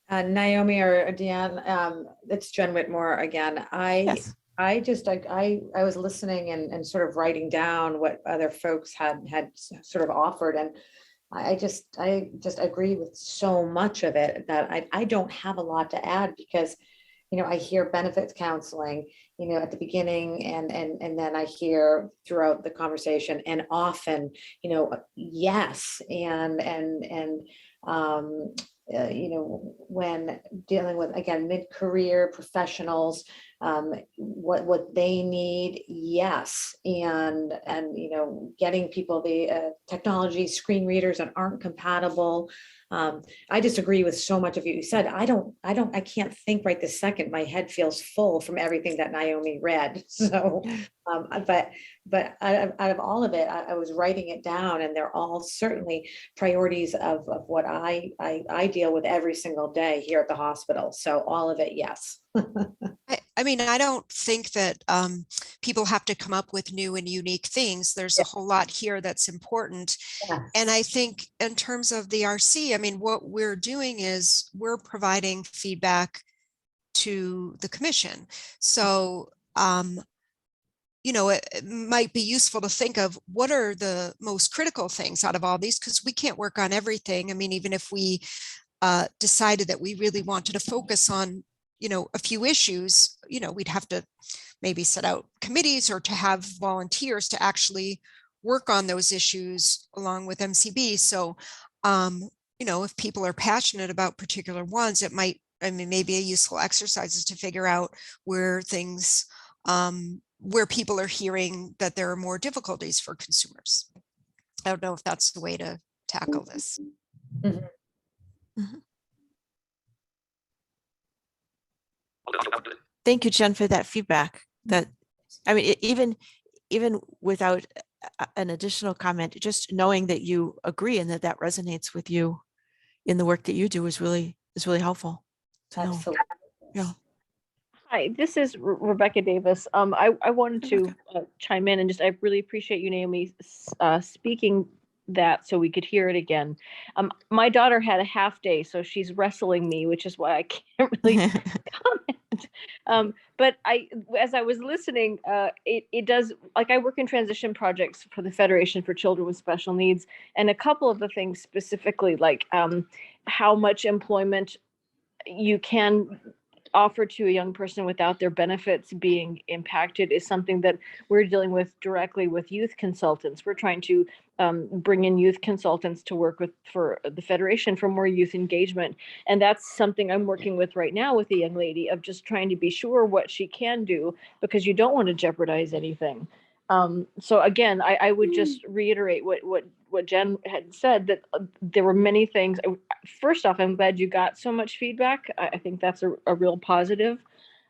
Naomi or Deanne, it's Jen Whitmore again. Yes. I was listening and sort of writing down what other folks had sort of offered, and I just agree with so much of it that I don't have a lot to add, because I hear benefits counseling at the beginning, and then I hear throughout the conversation, and often yes, and when dealing with, again, mid-career professionals what they need, yes. And getting people the technology screen readers that aren't compatible. I disagree with so much of what you said. I can't think right this second. My head feels full from everything that Naomi read. So, but out of all of it, I was writing it down, and they're all certainly priorities of what I deal with every single day here at the hospital. So all of it, yes. I mean, I don't think that people have to come up with new and unique things. There's a whole lot here that's important. And I think in terms of the RC, I mean, what we're doing is we're providing feedback to the commission. So, it might be useful to think of what are the most critical things out of all these, because we can't work on everything. I mean, even if we decided that we really wanted to focus on a few issues, we'd have to maybe set out committees or to have volunteers to actually work on those issues along with MCB. So, if people are passionate about particular ones, it might, maybe a useful exercise is to figure out where things, where people are hearing that there are more difficulties for consumers. I don't know if that's the way to tackle this. Mhm. Thank you, Jen, for that feedback. Even without an additional comment, just knowing that you agree and that resonates with you in the work that you do is really helpful to know. Absolutely. Yeah. Hi, this is Rebecca Davis. I wanted to chime in and I really appreciate you, Naomi, speaking that so we could hear it again. My daughter had a half day, so she's wrestling me, which is why I can't really comment. But as I was listening, it does, like, I work in transition projects for the Federation for Children with Special Needs, and a couple of the things specifically, like how much employment you can offer to a young person without their benefits being impacted is something that we're dealing with directly with youth consultants. We're trying to bring in youth consultants to work for the Federation for more youth engagement. And that's something I'm working with right now with a young lady, of just trying to be sure what she can do, because you don't want to jeopardize anything. So again, I would just reiterate what Jen had said, that there were many things. First off, I'm glad you got so much feedback. I think that's a real positive.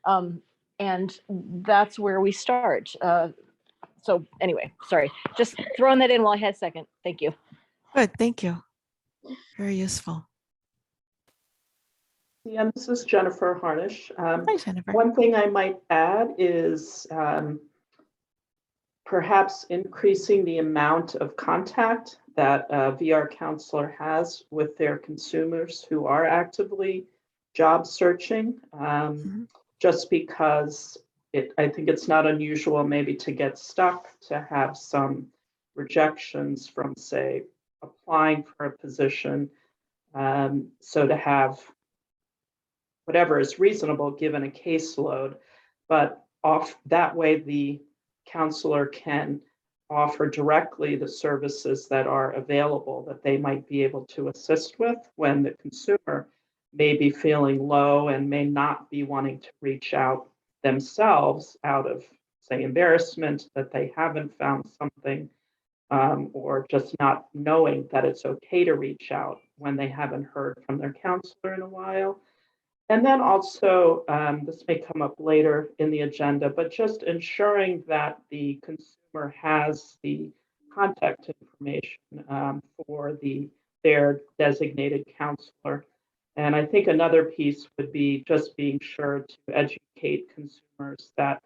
And that's where we start. So anyway, sorry, just throwing that in while I had a second. Thank you. Good, thank you. Very useful. Yeah, this is Jennifer Harnish. Hi, Jennifer. One thing I might add is perhaps increasing the amount of contact that a VR counselor has with their consumers who are actively job searching, just because I think it's not unusual maybe to get stuck, to have some rejections from, say, applying for a position. So to have whatever is reasonable given a caseload, but off that way the counselor can offer directly the services that are available that they might be able to assist with when the consumer may be feeling low and may not be wanting to reach out themselves out of, say, embarrassment that they haven't found something, or just not knowing that it's okay to reach out when they haven't heard from their counselor in a while. And then also, this may come up later in the agenda, but just ensuring that the consumer has the contact information for their designated counselor. And I think another piece would be just being sure to educate consumers that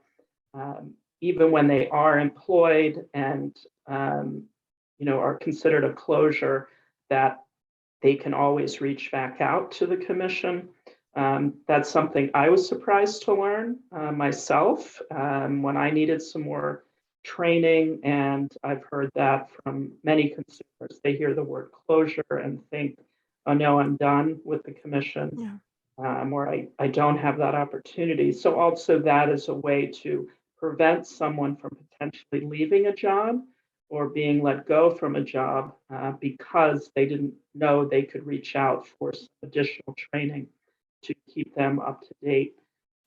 even when they are employed and are considered a closure, that they can always reach back out to the commission. That's something I was surprised to learn myself when I needed some more training, and I've heard that from many consumers. They hear the word closure and think, oh no, I'm done with the commission, or I don't have that opportunity. So also that is a way to prevent someone from potentially leaving a job or being let go from a job because they didn't know they could reach out for some additional training to keep them up to date.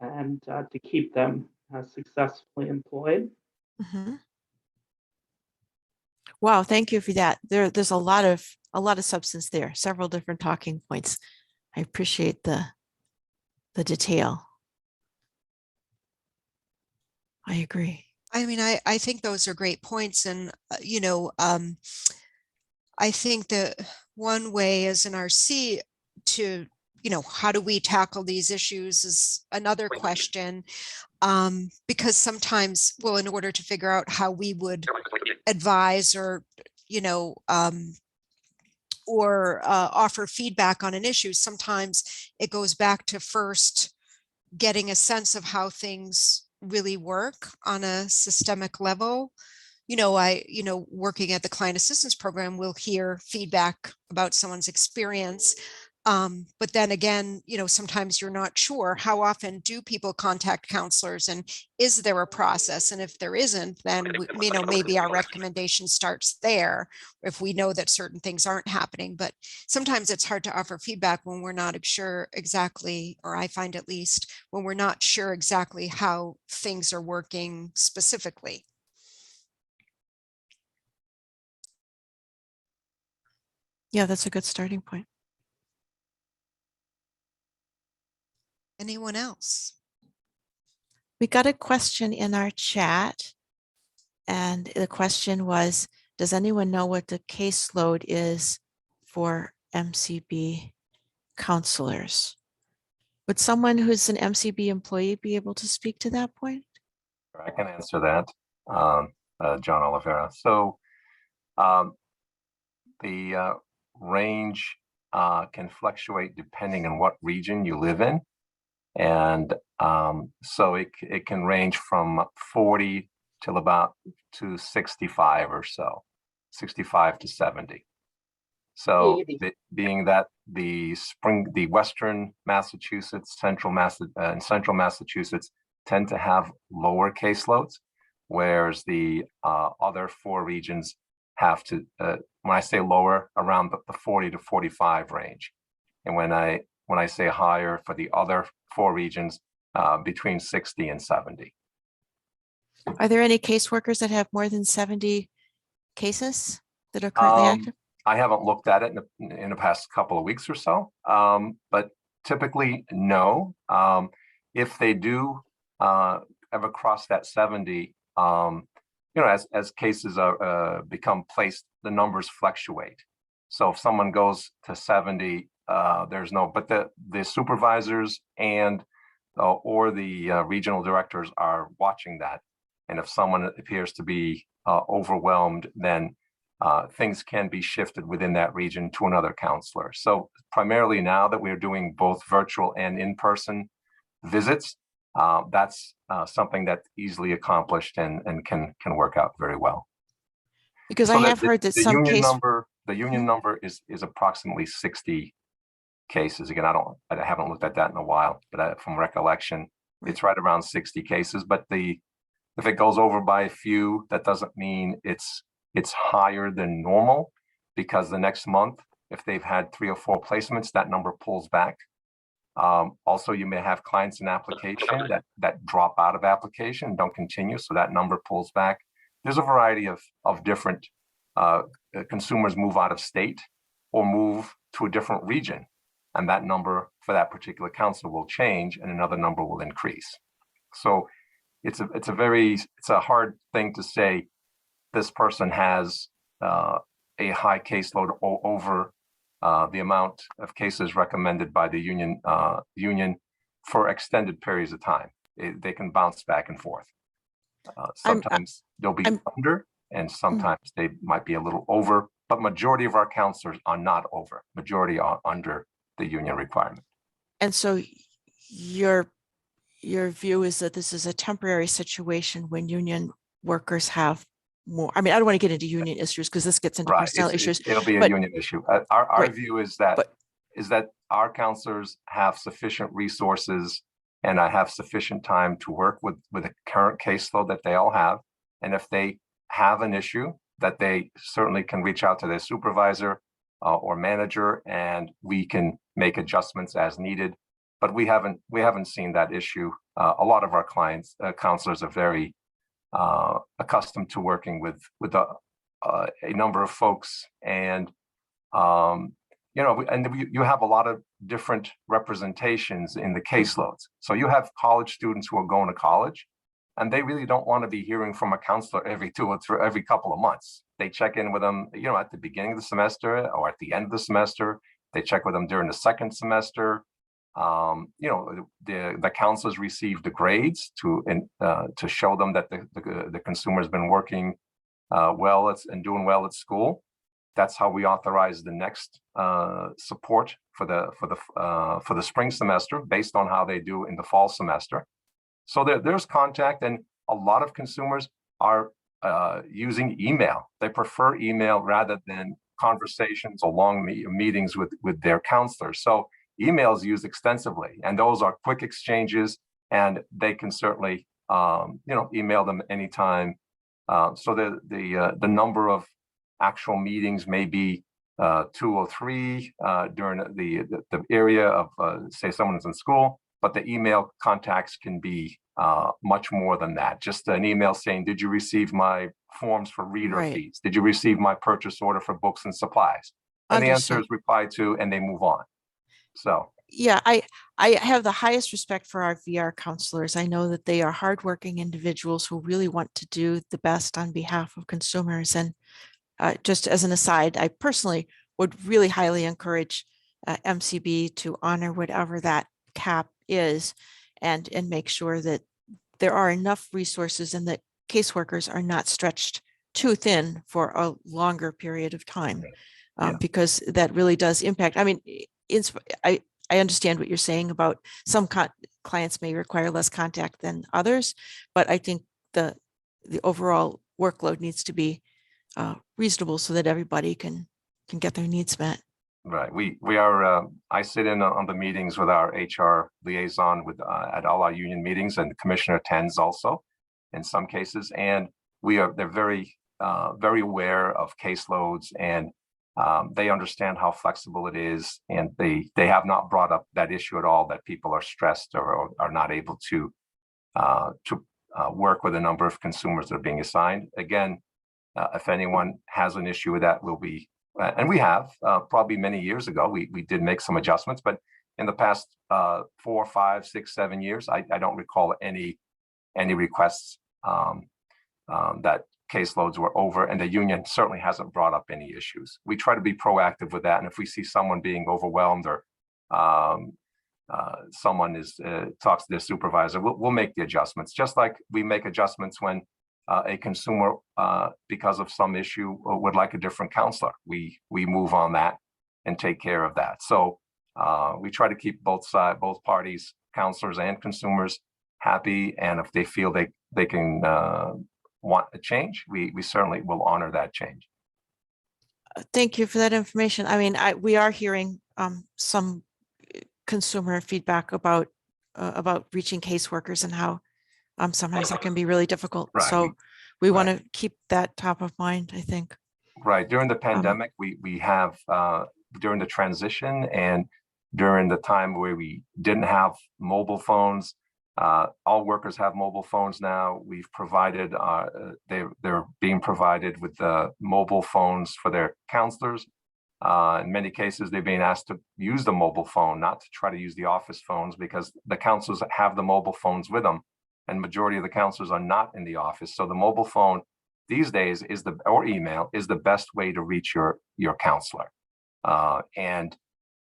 and to keep them successfully employed. Mhm. Wow, thank you for that. There's a lot of substance there, several different talking points. I appreciate the detail. I agree. I mean, I think those are great points. And, I think that one way as an RC to, how do we tackle these issues is another question. Because sometimes, well, in order to figure out how we would advise or, offer feedback on an issue, sometimes it goes back to first getting a sense of how things really work on a systemic level. Working at the client assistance program, we'll hear feedback about someone's experience. But then again, sometimes you're not sure how often do people contact counselors, and is there a process? And if there isn't, then maybe our recommendation starts there if we know that certain things aren't happening. But sometimes it's hard to offer feedback when we're not sure exactly, or I find at least, when we're not sure exactly how things are working specifically. Yeah, that's a good starting point. Anyone else? We got a question in our chat, and the question was, does anyone know what the caseload is for MCB counselors? Would someone who's an MCB employee be able to speak to that point? I can answer that, John Oliveira. So the range can fluctuate depending on what region you live in. And so it can range from 40 till about to 65 or so, 65 to 70. So being that the Western Massachusetts, Central Massachusetts tend to have lower caseloads, whereas the other four regions have to, when I say lower, around the 40 to 45 range. And when I say higher for the other four regions, between 60 and 70. Are there any caseworkers that have more than 70 cases that are currently active? I haven't looked at it in the past couple of weeks or so, but typically no. If they do ever cross that 70, as cases are become placed, the numbers fluctuate. So if someone goes to 70, there's no, but the supervisors and or the regional directors are watching that. And if someone appears to be overwhelmed, then things can be shifted within that region to another counselor. So primarily now that we're doing both virtual and in-person visits, that's something that's easily accomplished and can work out very well. Because I have heard that the some union number is approximately 60 cases. Again, I haven't looked at that in a while, but from recollection, it's right around 60 cases. But if it goes over by a few, that doesn't mean it's higher than normal, because the next month, if they've had 3 or 4 placements, that number pulls back. Also, you may have clients in application that drop out of application, don't continue, so that number pulls back. There's a variety of different consumers move out of state or move to a different region, and that number for that particular counselor will change and another number will increase. So it's a hard thing to say this person has a high caseload over the amount of cases recommended by the union for extended periods of time. They can bounce back and forth. Sometimes they'll be under, and sometimes they might be a little over, but majority of our counselors are not over. Majority are under the union requirement. And so your view is that this is a temporary situation when union workers have more. I mean, I don't want to get into union issues because this gets into personnel issues. It'll be a union issue. Our view is that our counselors have sufficient resources and I have sufficient time to work with the current caseload that they all have. And if they have an issue, that they certainly can reach out to their supervisor or manager, and we can make adjustments as needed. But we haven't seen that issue a lot of our clients, counselors are very accustomed to working with a number of folks, and you have a lot of different representations in the caseloads. So you have college students who are going to college, and they really don't want to be hearing from a counselor every every couple of months. They check in with them, at the beginning of the semester or at the end of the semester. They check with them during the second semester. The counselors receive the grades to show them that the consumer has been working well and doing well at school. That's how we authorize the next support for the spring semester based on how they do in the fall semester. So there's contact, and a lot of consumers are using email. They prefer email rather than conversations or long meetings with their counselors. So email is used extensively, and those are quick exchanges, and they can certainly email them anytime. So the number of actual meetings may be 2 or 3 during the area of say someone's in school, but the email contacts can be much more than that. Just an email saying, did you receive my forms for reader fees? Did you receive my purchase order for books and supplies? And the answer is replied to, and they move on. So yeah, I have the highest respect for our VR counselors. I know that they are hardworking individuals who really want to do the best on behalf of consumers. And just as an aside, I personally would really highly encourage MCB to honor whatever that cap is, and make sure that there are enough resources and that caseworkers are not stretched too thin for a longer period of time, because that really does impact. I mean, I understand what you're saying about some clients may require less contact than others, but I think the overall workload needs to be reasonable so that everybody can get their needs met. Right. We are. I sit in on the meetings with our HR liaison at all our union meetings, and the commissioner attends also in some cases. And they're very aware of caseloads, and they understand how flexible it is, and they have not brought up that issue at all, that people are stressed or are not able to work with a number of consumers that are being assigned. Again, if anyone has an issue with that, we'll be. And we have probably many years ago, we did make some adjustments, but in the past 4, 5, 6, 7 years, I don't recall any requests that caseloads were over, and the union certainly hasn't brought up any issues. We try to be proactive with that, and if we see someone being overwhelmed or someone talks to their supervisor, we'll make the adjustments, just like we make adjustments when a consumer, because of some issue, would like a different counselor. We move on that and take care of that. So we try to keep both parties, counselors and consumers, happy. And if they feel they can want a change, we certainly will honor that change. Thank you for that information. I mean, we are hearing some consumer feedback about reaching caseworkers and how sometimes that can be really difficult. Right. So we want to keep that top of mind, I think. Right. During the pandemic, we have, during the transition and during the time where we didn't have mobile phones, all workers have mobile phones now. We've provided, they're being provided with mobile phones for their counselors. In many cases, they're being asked to use the mobile phone, not to try to use the office phones, because the counselors have the mobile phones with them. And majority of the counselors are not in the office. So the mobile phone these days or email is the best way to reach your counselor. And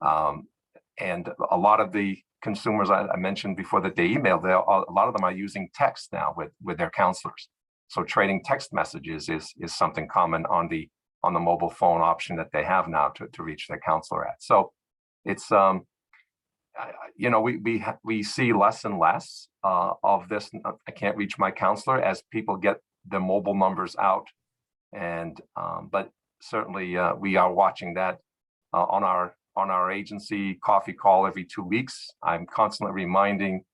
a lot of the consumers I mentioned before that they email, a lot of them are using text now with their counselors. So trading text messages is something common on the mobile phone option that they have now to reach their counselor at. So it's we see less and less of this. I can't reach my counselor as people get the mobile numbers out, and but certainly we are watching that on our agency coffee call every 2 weeks. I'm constantly reminding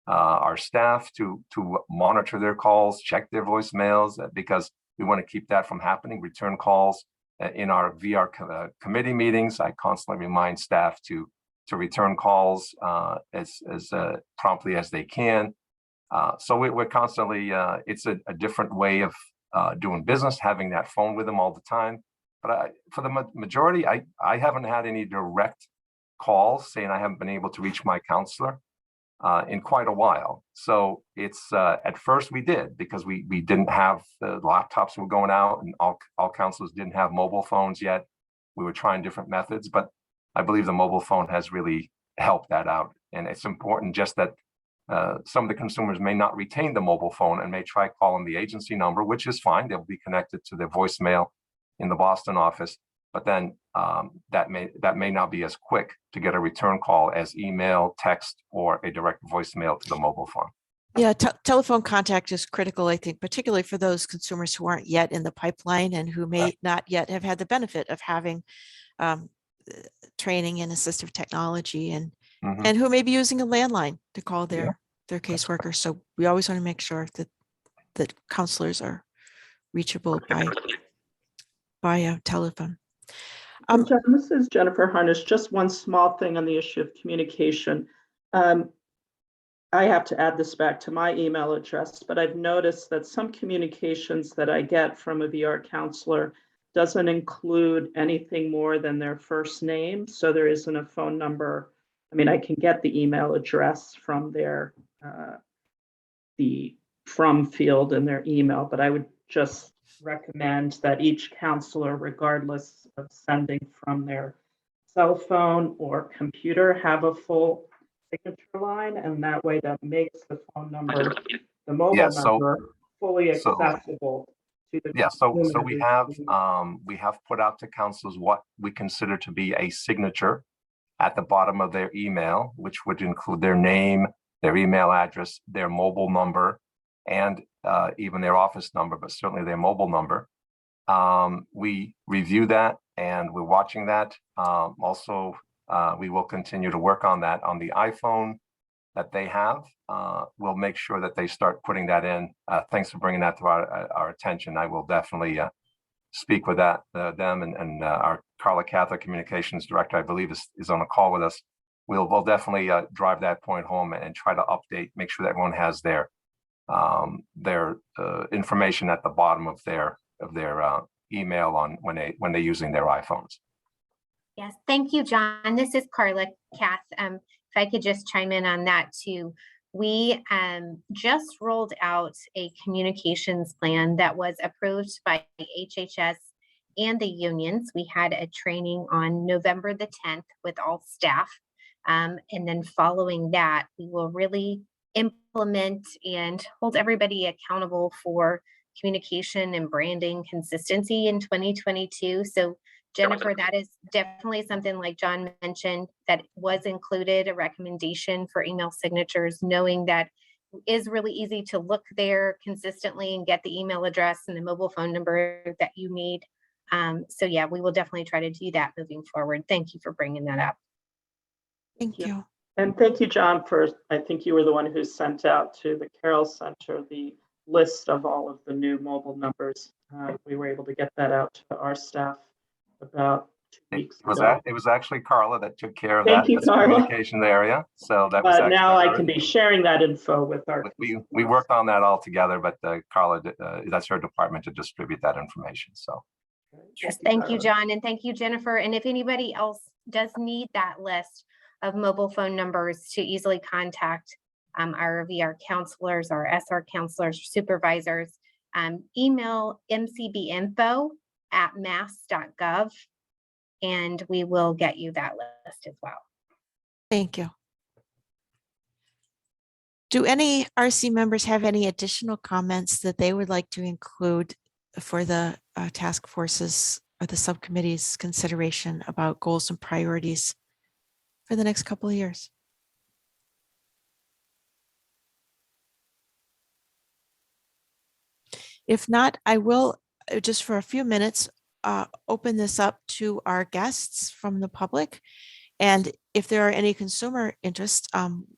our staff to monitor their calls, check their voicemails, because we want to keep that from happening. Return calls in our VR committee meetings. I constantly remind staff to return calls as promptly as they can. So we're constantly, it's a different way of doing business, having that phone with them all the time. But for the majority, I haven't had any direct calls saying I haven't been able to reach my counselor in quite a while. So it's at first we did, because we didn't have the laptops were going out, and all counselors didn't have mobile phones yet. We were trying different methods, but I believe the mobile phone has really helped that out. And it's important just that some of the consumers may not retain the mobile phone and may try calling the agency number, which is fine. They'll be connected to their voicemail in the Boston office, but then that may not be as quick to get a return call as email, text, or a direct voicemail to the mobile phone. Yeah, telephone contact is critical, I think, particularly for those consumers who aren't yet in the pipeline and who may not yet have had the benefit of having training in assistive technology, and who may be using a landline to call their caseworker. So we always want to make sure that counselors are reachable by telephone. John, this is Jennifer Harnish. Just one small thing on the issue of communication. I have to add this back to my email address, but I've noticed that some communications that I get from a VR counselor doesn't include anything more than their first name. So there isn't a phone number. I mean, I can get the email address from their the from field in their email, but I would just recommend that each counselor, regardless of sending from their cell phone or computer, have a full signature line, and that way that makes the phone number, the mobile number, fully accessible to the So consumer. we have put out to counselors what we consider to be a signature at the bottom of their email, which would include their name, their email address, their mobile number, and even their office number, but certainly their mobile number. We review that, and we're watching that. Also, we will continue to work on that on the iPhone that they have. We'll make sure that they start putting that in. Thanks for bringing that to our attention. I will definitely speak with them, and our Carla Catholic Communications Director, I believe, is on a call with us. We'll definitely drive that point home and try to update, make sure that everyone has their information at the bottom of their email on when they're using their iPhones. Yes, thank you, John. This is Carla Kath. If I could just chime in on that too. We just rolled out a communications plan that was approved by HHS and the unions. We had a training on November the 10th with all staff. And then following that, we will really implement and hold everybody accountable for communication and branding consistency in 2022. So Jennifer, that is definitely something, like John mentioned, that was included, a recommendation for email signatures, knowing that it is really easy to look there consistently and get the email address and the mobile phone number that you need. So yeah, we will definitely try to do that moving forward. Thank you for bringing that up. Thank you. And thank you, John, for, I think you were the one who sent out to the Carroll Center the list of all of the new mobile numbers. We were able to get that out to our staff about 2 weeks ago. It was actually Carla that took care of Thank that you, Carla. communication area. So that was now I her. can be sharing that info with our. We worked on that all together, but Carla, that's her department to distribute that information. So. Yes, thank you, John, and thank you, Jennifer. And if anybody else does need that list of mobile phone numbers to easily contact our VR counselors, our SR counselors, supervisors, email mcbinfo@mass.gov, and we will get you that list as well. Thank you. Do any RC members have any additional comments that they would like to include for the task forces or the subcommittee's consideration about goals and priorities for the next couple of years? If not, I will just for a few minutes open this up to our guests from the public. And if there are any consumer interest,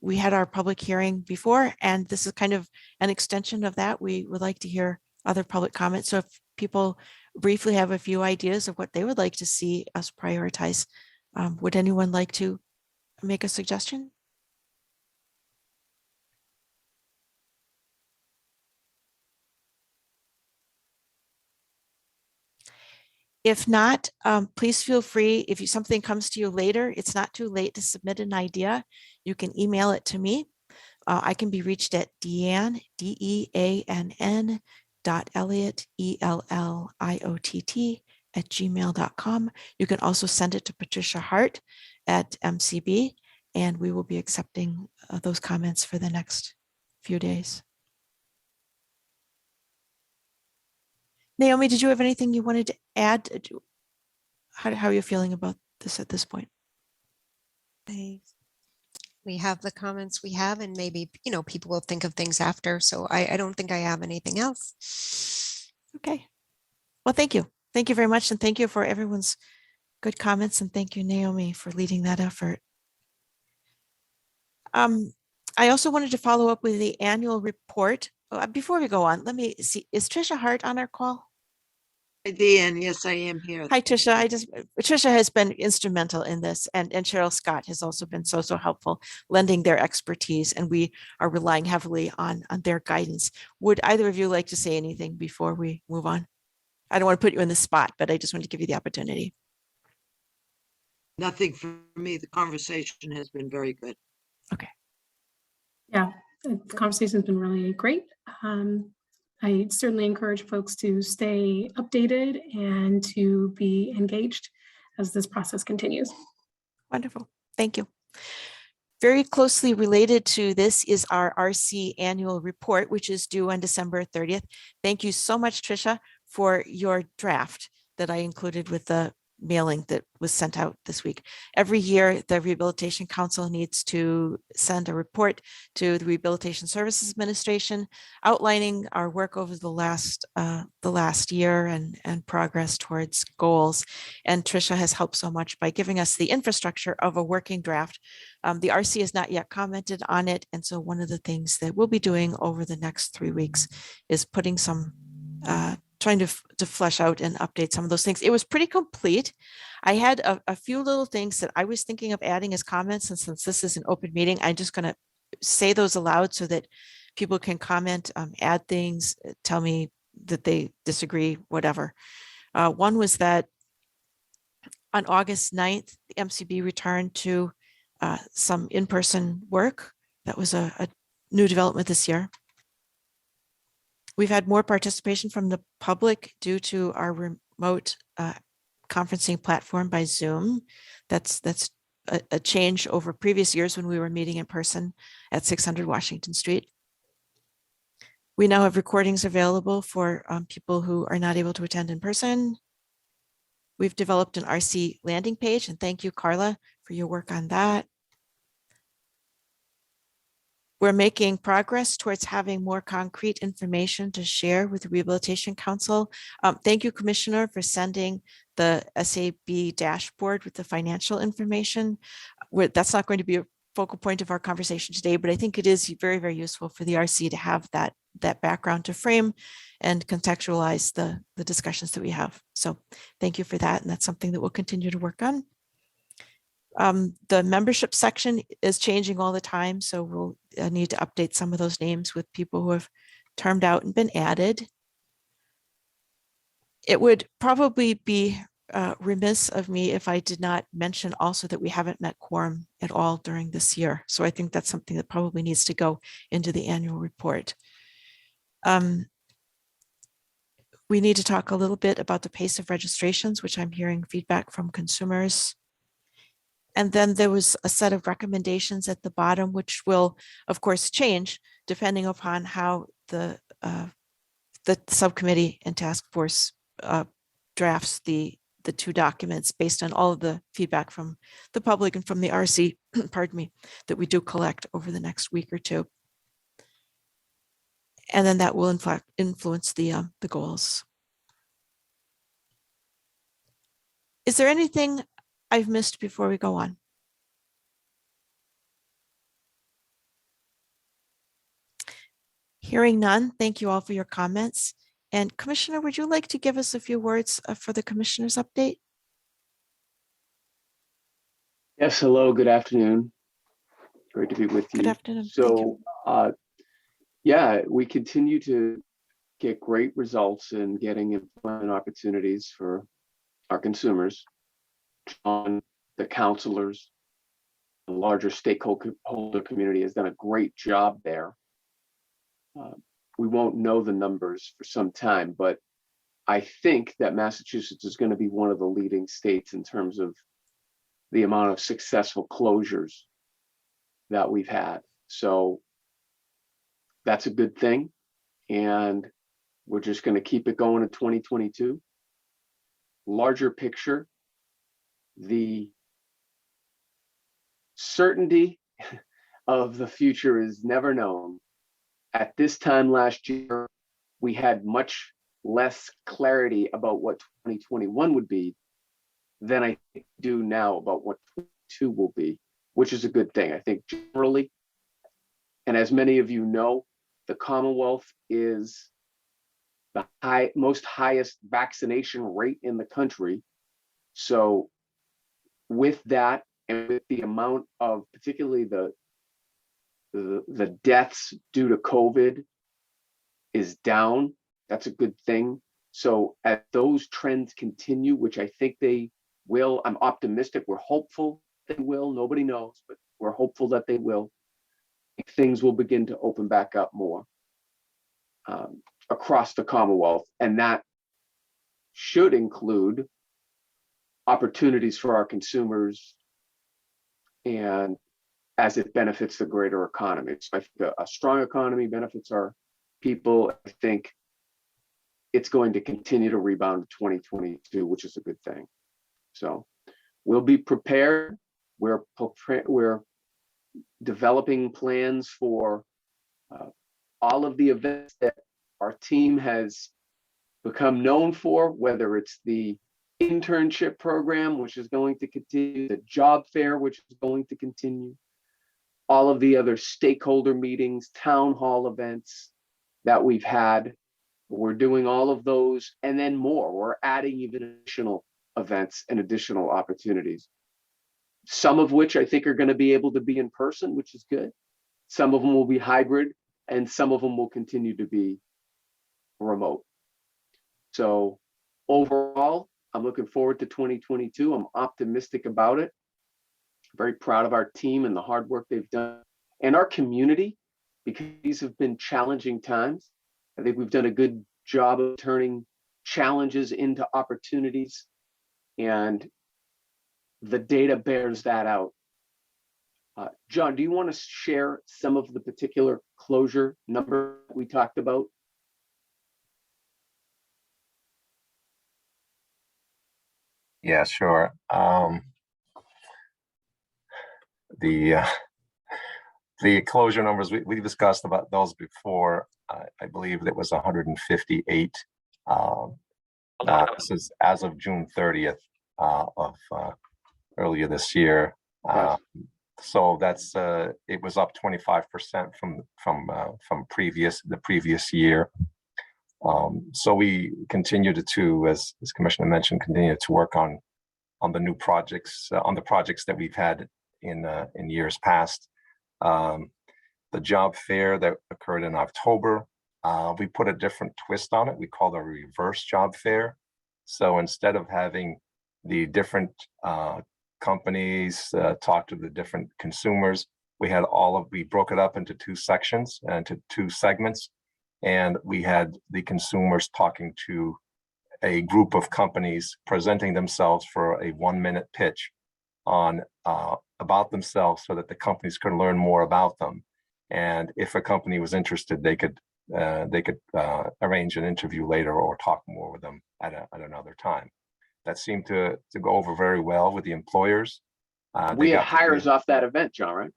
we had our public hearing before, and this is kind of an extension of that. We would like to hear other public comments. So if people briefly have a few ideas of what they would like to see us prioritize, would anyone like to make a suggestion? If not, please feel free, if something comes to you later, it's not too late to submit an idea. You can email it to me. I can be reached at Deann, DEANN .Elliott, ELLIOTT @gmail.com. You can also send it to Patricia Hart at MCB, and we will be accepting those comments for the next few days. Naomi, did you have anything you wanted to add? How are you feeling about this at this point? We have the comments we have, and maybe, people will think of things after. So I don't think I have anything else. Okay. Well, thank you. Thank you very much. And thank you for everyone's good comments. And thank you, Naomi, for leading that effort. I also wanted to follow up with the annual report. Before we go on, let me see. Is Trisha Hart on our call? Deann, yes, I am here. Hi, Trisha. Trisha has been instrumental in this, and Cheryl Scott has also been so helpful, lending their expertise, and we are relying heavily on their guidance. Would either of you like to say anything before we move on? I don't want to put you in the spot, but I just want to give you the opportunity. Nothing for me. The conversation has been very good. Okay. Yeah, the conversation's been really great. I certainly encourage folks to stay updated and to be engaged as this process continues. Wonderful. Thank you. Very closely related to this is our RC annual report, which is due on December 30th. Thank you so much, Trisha, for your draft that I included with the mailing that was sent out this week. Every year, the Rehabilitation Council needs to send a report to the Rehabilitation Services Administration outlining our work over the last year and progress towards goals. And Trisha has helped so much by giving us the infrastructure of a working draft. The RC has not yet commented on it. And so one of the things that we'll be doing over the next 3 weeks is putting some trying to flesh out and update some of those things. It was pretty complete. I had a few little things that I was thinking of adding as comments, and since this is an open meeting, I'm just going to say those aloud so that people can comment, add things, tell me that they disagree, whatever. One was that on August 9th, the MCB returned to some in-person work. That was a new development this year. We've had more participation from the public due to our remote conferencing platform by Zoom. That's a change over previous years when we were meeting in person at 600 Washington Street. We now have recordings available for people who are not able to attend in person. We've developed an RC landing page, and thank you, Carla, for your work on that. We're making progress towards having more concrete information to share with the Rehabilitation Council. Thank you, Commissioner, for sending the SAB dashboard with the financial information. That's not going to be a focal point of our conversation today, but I think it is very, very useful for the RC to have that background to frame and contextualize the discussions that we have. So thank you for that. And that's something that we'll continue to work on. The membership section is changing all the time, so we'll need to update some of those names with people who have termed out and been added. It would probably be remiss of me if I did not mention also that we haven't met quorum at all during this year. So I think that's something that probably needs to go into the annual report. We need to talk a little bit about the pace of registrations, which I'm hearing feedback from consumers. And then there was a set of recommendations at the bottom, which will, of course, change depending upon how the subcommittee and task force drafts the 2 documents based on all of the feedback from the public and from the RC, pardon me, that we do collect over the next week or 2. And then that will in fact influence the goals. Is there anything I've missed before we go on? Hearing none, thank you all for your comments. And Commissioner, would you like to give us a few words for the Commissioner's update? Yes, hello, good afternoon. Great to be with you. Good afternoon. So, yeah, we continue to get great results in getting employment opportunities for our consumers, on the counselors, the larger stakeholder community has done a great job there. We won't know the numbers for some time, but I think that Massachusetts is going to be one of the leading states in terms of the amount of successful closures that we've had. So that's a good thing. And we're just going to keep it going in 2022. Larger picture, the certainty of the future is never known. At this time last year, we had much less clarity about what 2021 would be than I do now about what 2022 will be, which is a good thing. I think generally, and as many of you know, the Commonwealth is the most highest vaccination rate in the country. So with that, and with the amount of particularly the deaths due to COVID is down, that's a good thing. So as those trends continue, which I think they will, I'm optimistic, we're hopeful they will, nobody knows, but we're hopeful that they will. Things will begin to open back up more across the Commonwealth. And that should include opportunities for our consumers and as it benefits the greater economy. So I think a strong economy benefits our people. I think it's going to continue to rebound in 2022, which is a good thing. So we'll be prepared. We're developing plans for all of the events that our team has become known for, whether it's the internship program, which is going to continue, the job fair, which is going to continue, all of the other stakeholder meetings, town hall events that we've had. We're doing all of those and then more. We're adding even additional events and additional opportunities, some of which I think are going to be able to be in person, which is good. Some of them will be hybrid and some of them will continue to be remote. So overall, I'm looking forward to 2022. I'm optimistic about it. Very proud of our team and the hard work they've done and our community, because these have been challenging times. I think we've done a good job of turning challenges into opportunities, and the data bears that out. John, do you want to share some of the particular closure number we talked about? Yeah, sure. The closure numbers, we discussed about those before. I believe it was 158. This is as of June 30th of earlier this year. So that's it was up 25% from the previous year. So we continued to, as Commissioner mentioned, continue to work on the new projects, on the projects that we've had in years past. The job fair that occurred in October, we put a different twist on it. We called it a reverse job fair. So instead of having the different companies talk to the different consumers, we broke it up into two sections and to two segments. And we had the consumers talking to a group of companies presenting themselves for a 1-minute pitch on about themselves so that the companies could learn more about them. And if a company was interested, they could arrange an interview later or talk more with them at another time. That seemed to go over very well with the employers. We had hires off that event, John,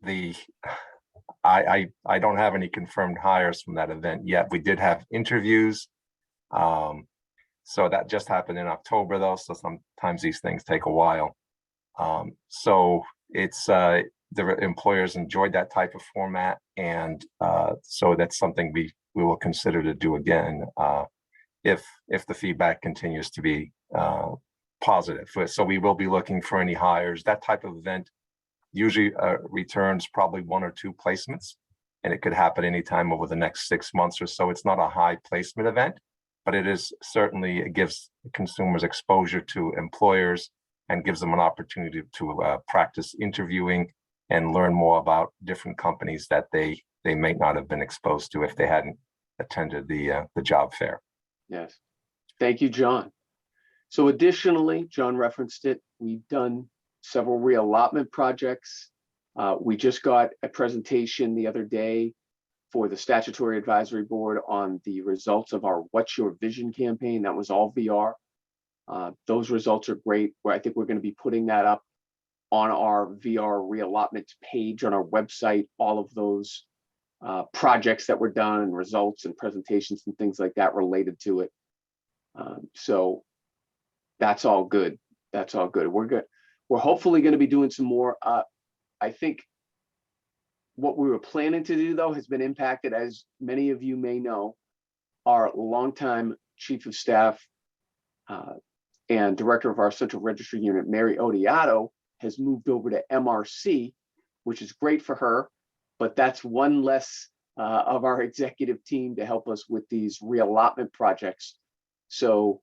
right? I don't have any confirmed hires from that event yet. We did have interviews. So that just happened in October though. So sometimes these things take a while. So it's the employers enjoyed that type of format. And so that's something we will consider to do again if the feedback continues to be positive. So we will be looking for any hires. That type of event usually returns probably 1 or 2 placements, and it could happen anytime over the next 6 months or so. It's not a high placement event, but it is certainly, it gives consumers exposure to employers and gives them an opportunity to practice interviewing and learn more about different companies that they may not have been exposed to if they hadn't attended the job fair. Yes. Thank you, John. So additionally, John referenced it, we've done several reallotment projects. We just got a presentation the other day for the Statutory Advisory Board on the results of our What's Your Vision campaign. That was all VR. Those results are great. I think we're going to be putting that up on our VR reallotment page on our website, all of those projects that were done and results and presentations and things like that related to it. So that's all good. That's all good. We're good. We're hopefully going to be doing some more. I think what we were planning to do, though, has been impacted, as many of you may know. Our longtime chief of staff and director of our central registry unit, Mary Odiato, has moved over to MRC, which is great for her, but that's one less of our executive team to help us with these reallotment projects. So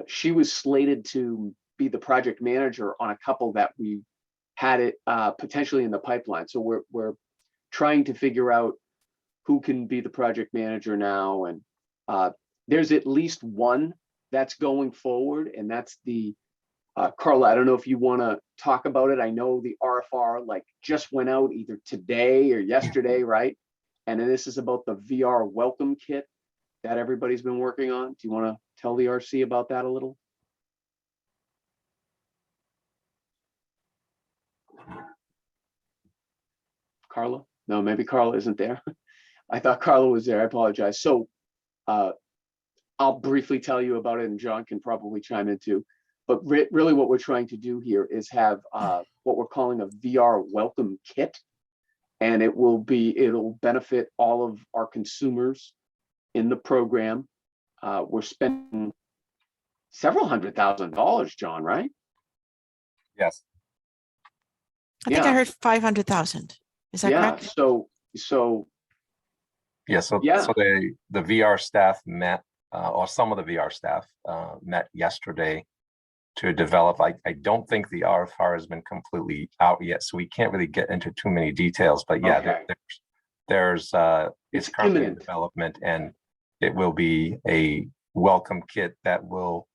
she was slated to be the project manager on a couple that we had it potentially in the pipeline. So we're trying to figure out who can be the project manager now. And there's at least one that's going forward, and that's the Carla, I don't know if you want to talk about it. I know the RFR like just went out either today or yesterday, right? And then this is about the VR welcome kit that everybody's been working on. Do you want to tell the RC about that a little? Carla? No, maybe Carla isn't there. I thought Carla was there. I apologize. So I'll briefly tell you about it, and John can probably chime in too. But really what we're trying to do here is have what we're calling a VR welcome kit. And it'll benefit all of our consumers in the program. We're spending several $100,000, John, right? Yes. I think I heard 500,000. Is that correct? So the VR staff met, or some of the VR staff met yesterday to develop. I don't think the RFR has been completely out yet, so we can't really get into too many details. But yeah, okay. It's currently in development, and it will be a welcome kit that will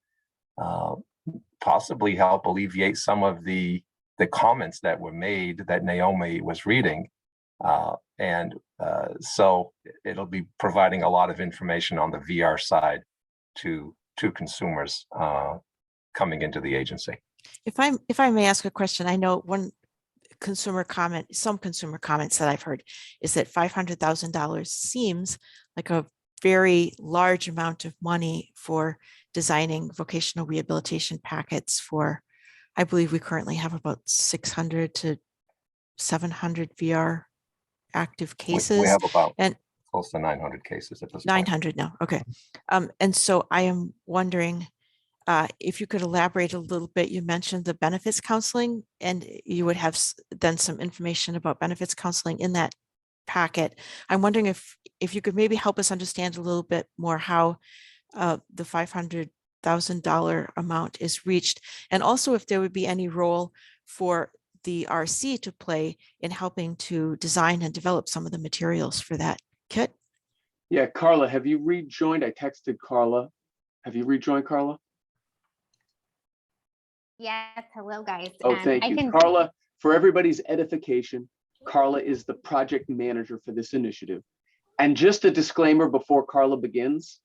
possibly help alleviate some of the comments that were made that Naomi was reading. So it'll be providing a lot of information on the VR side to consumers coming into the agency. If I may ask a question, I know some consumer comments that I've heard is that $500,000 seems like a very large amount of money for designing vocational rehabilitation packets for, I believe we currently have about 600 to 700 VR active cases. We have about close to 900 cases at this 900 point. now. Okay. And so I am wondering if you could elaborate a little bit. You mentioned the benefits counseling, and you would have then some information about benefits counseling in that packet. I'm wondering if you could maybe help us understand a little bit more how the $500,000 amount is reached, and also if there would be any role for the RC to play in helping to design and develop some of the materials for that kit. Yeah, Carla, have you rejoined? I texted Carla. Have you rejoined, Carla? Yes, hello guys. Oh, thank you. Carla, for everybody's edification, Carla is the project manager for this initiative. And just a disclaimer before Carla begins,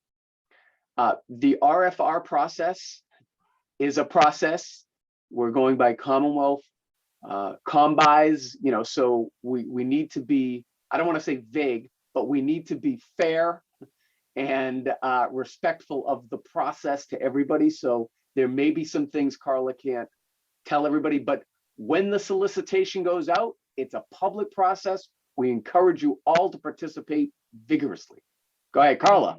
the RFR process is a process. We're going by Commonwealth combis, so we need to be, I don't want to say vague, but we need to be fair and respectful of the process to everybody. So there may be some things Carla can't tell everybody, but when the solicitation goes out, it's a public process. We encourage you all to participate vigorously. Go ahead, Carla.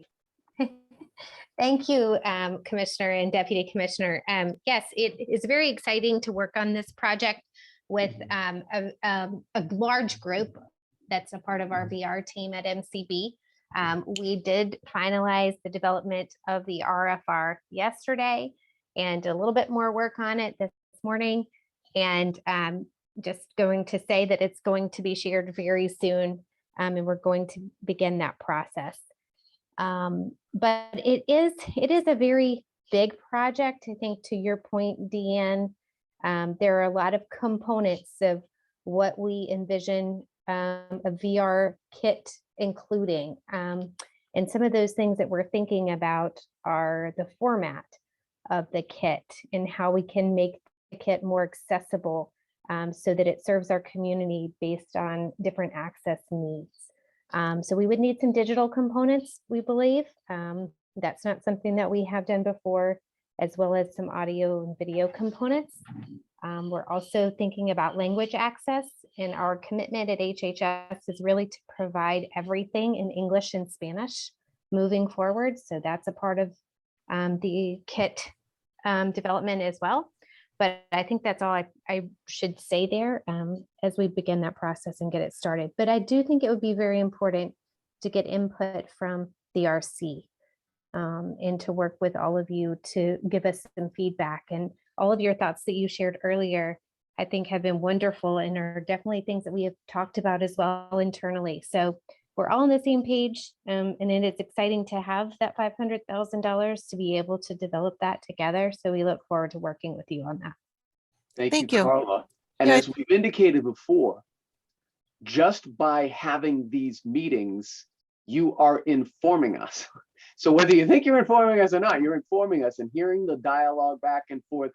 Thank you, Commissioner and Deputy Commissioner. Yes, it is very exciting to work on this project with a large group that's a part of our VR team at MCB. We did finalize the development of the RFR yesterday and a little bit more work on it this morning. And just going to say that it's going to be shared very soon, and we're going to begin that process. But it is a very big project. I think to your point, Deanne, there are a lot of components of what we envision a VR kit including. And some of those things that we're thinking about are the format of the kit and how we can make the kit more accessible so that it serves our community based on different access needs. So we would need some digital components, we believe. That's not something that we have done before, as well as some audio and video components. We're also thinking about language access, and our commitment at HHS is really to provide everything in English and Spanish moving forward. So that's a part of the kit development as well. But I think that's all I should say there as we begin that process and get it started. But I do think it would be very important to get input from the RC and to work with all of you to give us some feedback. And all of your thoughts that you shared earlier, I think have been wonderful and are definitely things that we have talked about as well internally. So we're all on the same page, and it is exciting to have that $500,000 to be able to develop that together. So we look forward to working with you on that. Thank you, Carla. And as we've indicated before, just by having these meetings, you are informing us. So whether you think you're informing us or not, you're informing us, and hearing the dialogue back and forth,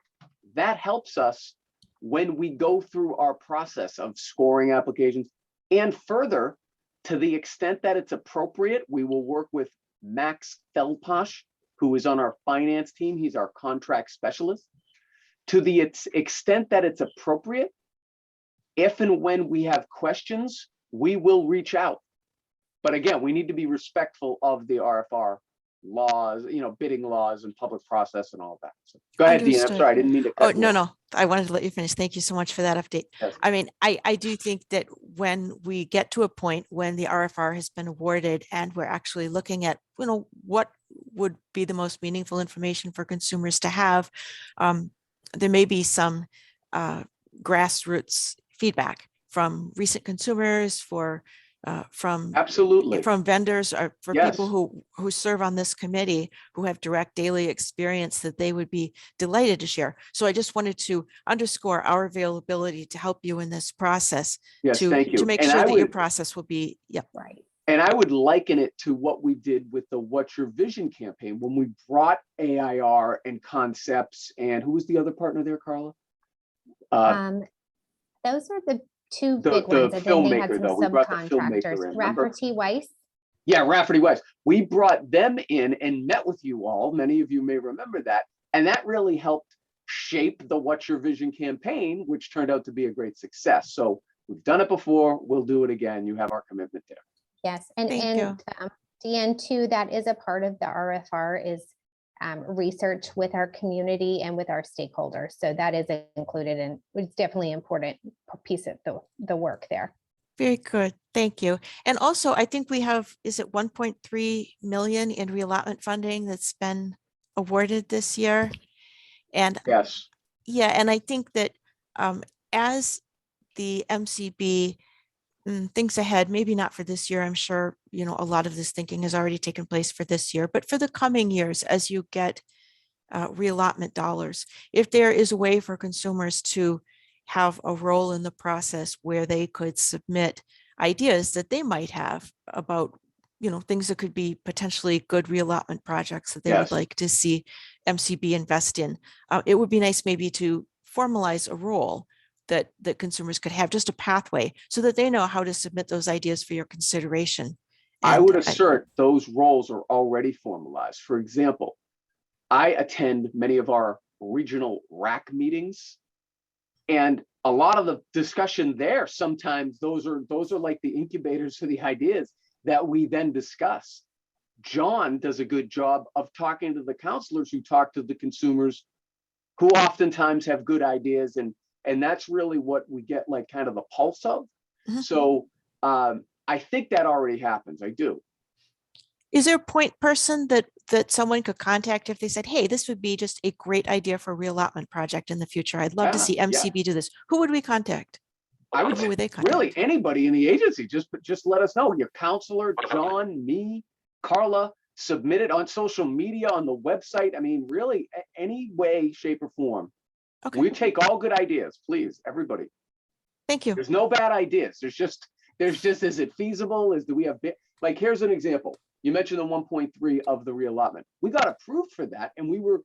that helps us when we go through our process of scoring applications. And further, to the extent that it's appropriate, we will work with Max Feldposh, who is on our finance team. He's our contract specialist. To the extent that it's appropriate, if and when we have questions, we will reach out. But again, we need to be respectful of the RFR laws, bidding laws and public process and all of that. So go ahead, Dean. I'm sorry, I didn't mean to cut you off. No. I wanted to let you finish. Thank you so much for that update. Yes. I mean, I do think that when we get to a point when the RFR has been awarded and we're actually looking at, what would be the most meaningful information for consumers to have, there may be some grassroots feedback from recent consumers, from vendors, or for people who serve on this committee who have direct daily experience that they would be delighted to share. So I just wanted to underscore our availability to help you in this process. Yes, thank you. To make And sure that your process will be right. And I would liken it to what we did with the What's Your Vision campaign when we brought AIR and concepts, and who was the other partner there, Carla? Those are the two big ones. And then they had some subcontractors. Rafferty Weiss. Yeah, Rafferty Weiss. We brought them in and met with you all. Many of you may remember that. And that really helped shape the What's Your Vision campaign, which turned out to be a great success. So we've done it before. We'll do it again. You have our commitment there. Yes. And Deanne, too, that is a part of the RFR is research with our community and with our stakeholders. So that is included, and it's definitely an important piece of the work there. Very good. Thank you. And also, I think we have, is it 1.3 million in reallotment funding that's been awarded this year? And yes. Yeah, and I think that as the MCB thinks ahead, maybe not for this year, I'm sure, a lot of this thinking has already taken place for this year, but for the coming years, as you get reallotment dollars, if there is a way for consumers to have a role in the process where they could submit ideas that they might have about, things that could be potentially good reallotment projects that they would like to see MCB invest in, it would be nice maybe to formalize a role that consumers could have, just a pathway, so that they know how to submit those ideas for your consideration. I would assert those roles are already formalized. For example, I attend many of our regional RAC meetings, and a lot of the discussion there, sometimes those are like the incubators for the ideas that we then discuss. John does a good job of talking to the counselors who talk to the consumers, who oftentimes have good ideas, and that's really what we get like kind of the pulse of. So I think that already happens. I do. Is there a point person that someone could contact if they said, hey, this would be just a great idea for a reallotment project in the future? I'd love to Yeah, see yeah. MCB do this. Who would we contact? I would Who would they really contact? anybody in the agency, just let us know. Your counselor, John, me, Carla, submit it on social media, on the website. I mean, really, any way, shape, or form. Okay, We take all good ideas, please, everybody. thank you. There's no bad ideas. There's just, is it feasible? Do we have, like, here's an example. You mentioned the 1.3 of the reallotment. We got approved for that, and we were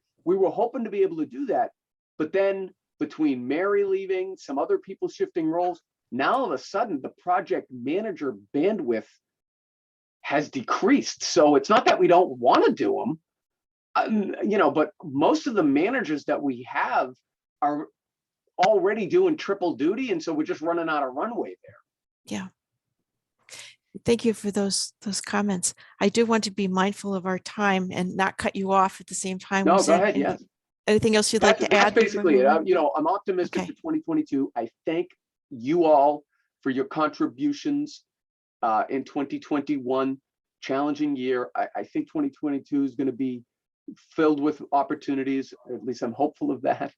hoping to be able to do that. But then between Mary leaving, some other people shifting roles, now all of a sudden the project manager bandwidth has decreased. So it's not that we don't want to do them, but most of the managers that we have are already doing triple duty, and so we're just running out of runway there. Yeah. Thank you for those comments. I do want to be mindful of our time and not cut you off at the same time. No, We go said ahead. Yes. anything else you'd like to That's add? before basically we it. move on? I'm optimistic Okay. for 2022. I thank you all for your contributions in 2021. Challenging year. I think 2022 is going to be filled with opportunities. At least I'm hopeful of that.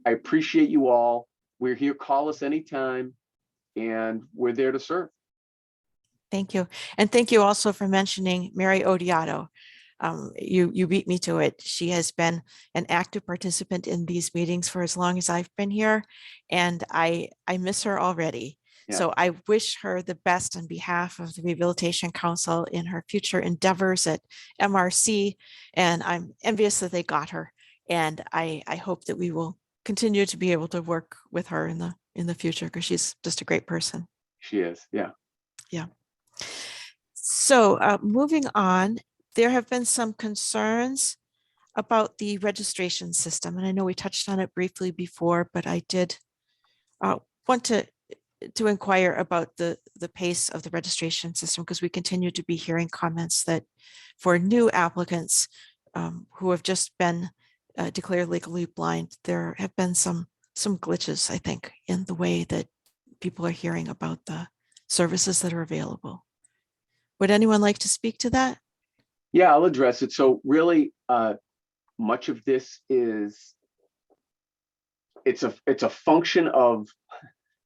I appreciate you all. We're here. Call us anytime, and we're there to serve. Thank you. And thank you also for mentioning Mary Odiato. You beat me to it. She has been an active participant in these meetings for as long as I've been here, and I miss her already. Yeah. So I wish her the best on behalf of the Rehabilitation Council in her future endeavors at MRC, and I'm envious that they got her. And I hope that we will continue to be able to work with her in the future, because she's just a great person. She is. Yeah. Yeah. So moving on, there have been some concerns about the registration system. And I know we touched on it briefly before, but I did want to inquire about the pace of the registration system, because we continue to be hearing comments that for new applicants who have just been declared legally blind, there have been some glitches, I think, in the way that people are hearing about the services that are available. Would anyone like to speak to that? Yeah, I'll address it. So really, much of this is it's a function of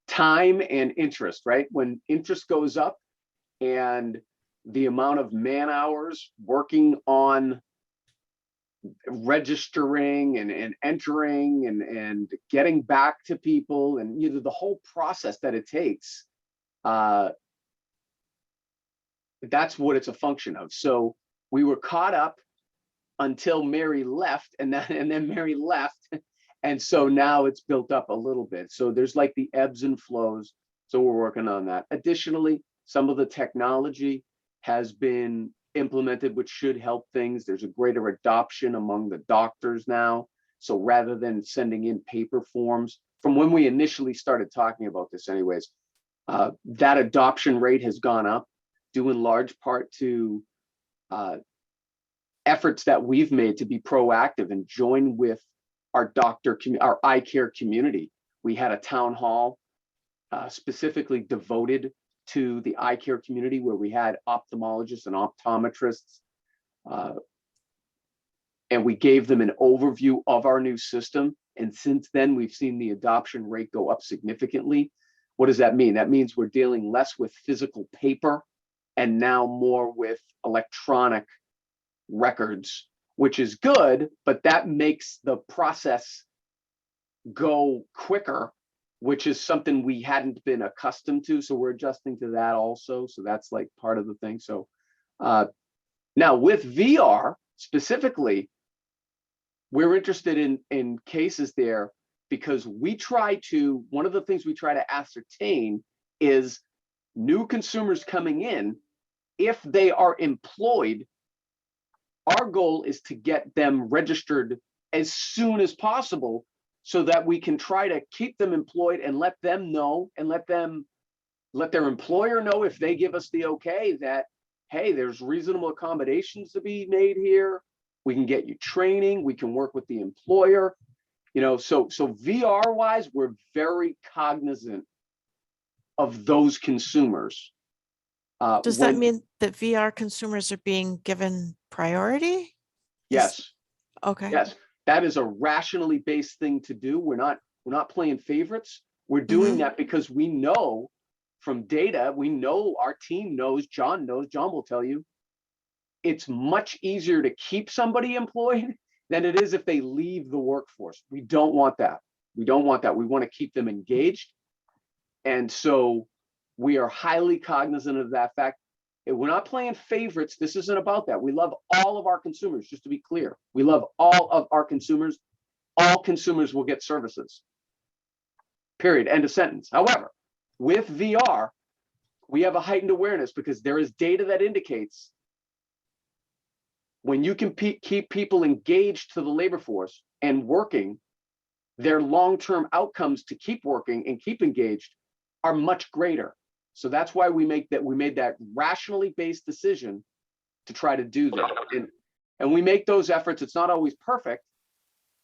time and interest, right? When interest goes up and the amount of man hours working on registering and entering and getting back to people, and the whole process that it takes, that's what it's a function of. So we were caught up until Mary left, and then Mary left. And so now it's built up a little bit. So there's like the ebbs and flows. So we're working on that. Additionally, some of the technology has been implemented, which should help things. There's a greater adoption among the doctors now. So rather than sending in paper forms, from when we initially started talking about this anyways, that adoption rate has gone up, due in large part to efforts that we've made to be proactive and join with our our eye care community. We had a town hall specifically devoted to the eye care community, where we had ophthalmologists and optometrists, and we gave them an overview of our new system. And since then, we've seen the adoption rate go up significantly. What does that mean? That means we're dealing less with physical paper and now more with electronic records, which is good, but that makes the process go quicker, which is something we hadn't been accustomed to. So we're adjusting to that also. So that's like part of the thing. So now with VR specifically, we're interested in cases there, because one of the things we try to ascertain is new consumers coming in, if they are employed, our goal is to get them registered as soon as possible, so that we can try to keep them employed and let them know, and let their employer know, if they give us the okay, that, hey, there's reasonable accommodations to be made here. We can get you training. We can work with the employer. So VR wise, we're very cognizant of those consumers. Does that mean that VR consumers are being given priority? Yes. Okay. Yes, that is a rationally based thing to do. We're not playing favorites. We're doing that because we know from data, we know our team knows, John will tell you, it's much easier to keep somebody employed than it is if they leave the workforce. We don't want that. We don't want that. We want to keep them engaged. And so we are highly cognizant of that fact. We're not playing favorites. This isn't about that. We love all of our consumers, just to be clear. We love all of our consumers. All consumers will get services. Period. End of sentence. However, with VR, we have a heightened awareness because there is data that indicates when you can keep people engaged to the labor force and working, their long-term outcomes to keep working and keep engaged are much greater. So that's why we made that rationally based decision to try to do that. And we make those efforts. It's not always perfect,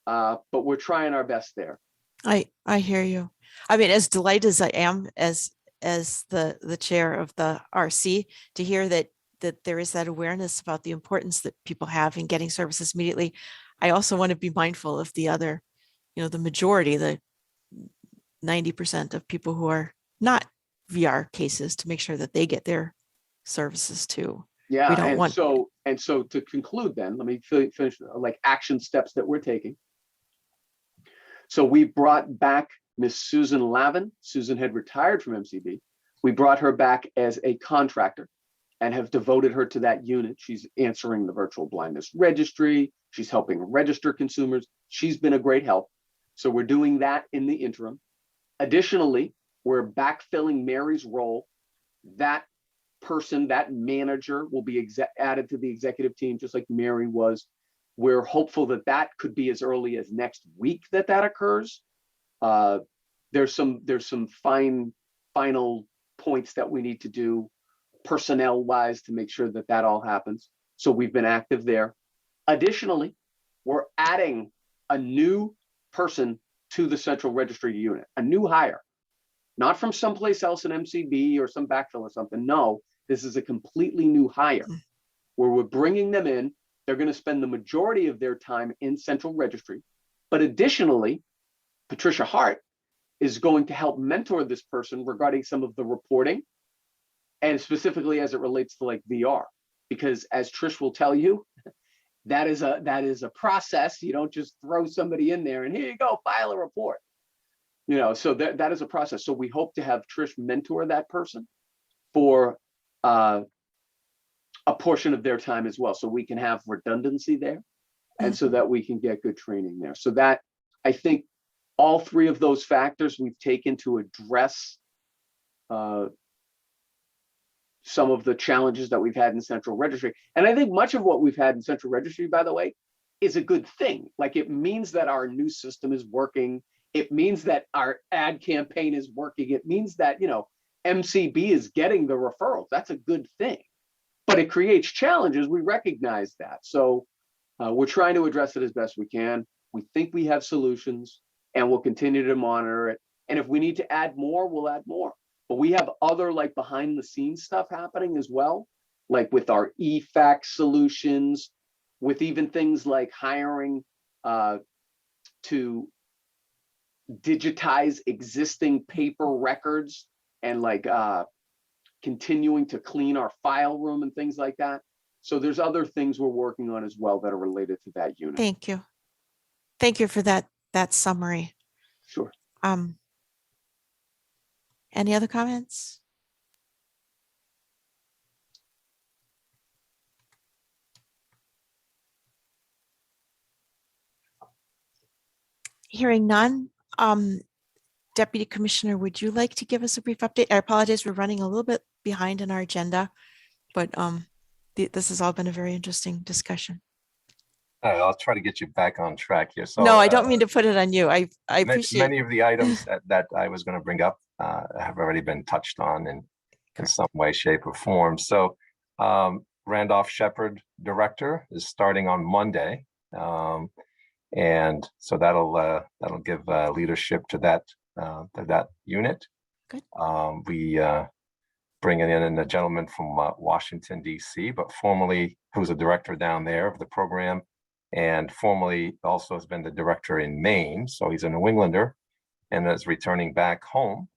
but we're trying our best there. I hear you. I mean, as delighted as I am as the chair of the RC to hear that there is that awareness about the importance that people have in getting services immediately. I also want to be mindful of the other, the majority, the 90% of people who are not VR cases, to make sure that they get their services too. Yeah, we don't want. So to conclude, then let me finish like action steps that we're taking. So we brought back Miss Susan Lavin. Susan had retired from MCB. We brought her back as a contractor and have devoted her to that unit. She's answering the virtual blindness registry. She's helping register consumers. She's been a great help. So we're doing that in the interim. Additionally, we're backfilling Mary's role. That person, that manager will be added to the executive team, just like Mary was. We're hopeful that that could be as early as next week that occurs. There's some final points that we need to do personnel wise to make sure that all happens. So we've been active there. Additionally, we're adding a new person to the central registry unit, a new hire, not from someplace else in MCB or some backfill or something. No, this is a completely new hire where we're bringing them in. They're going to spend the majority of their time in central registry. But additionally, Patricia Hart is going to help mentor this person regarding some of the reporting and specifically as it relates to like VR, because as Trish will tell you, that is a process. You don't just throw somebody in there and here you go, file a report. So that is a process. So we hope to have Trish mentor that person for a portion of their time as well. So we can have redundancy there and so that we can get good training there. So that, I think all three of those factors we've taken to address some of the challenges that we've had in central registry. And I think much of what we've had in central registry, by the way, is a good thing. Like it means that our new system is working. It means that our ad campaign is working. It means that, MCB is getting the referrals. That's a good thing, but it creates challenges. We recognize that. So we're trying to address it as best we can. We think we have solutions and we'll continue to monitor it. And if we need to add more, we'll add more. But we have other like behind the scenes stuff happening as well, like with our eFax solutions, with even things like hiring to digitize existing paper records and like continuing to clean our file room and things like that. So there's other things we're working on as well that are related to that unit. Thank you. Thank you for that summary. Sure. Any other comments? Hearing none. Deputy Commissioner, would you like to give us a brief update? I apologize, we're running a little bit behind in our agenda, but this has all been a very interesting discussion. All right, I'll try to get you back on track here. So no, I don't mean to put it on you. I appreciate many of the items that I was going to bring up have already been touched on in some way, shape, or form. So Randolph Shepard, director, is starting on Monday, and so that'll give leadership to that unit. Good. bringing in a gentleman from Washington, D.C., but formerly who's a director down there of the program, and formerly also has been the director in Maine. So he's a New Englander and is returning back home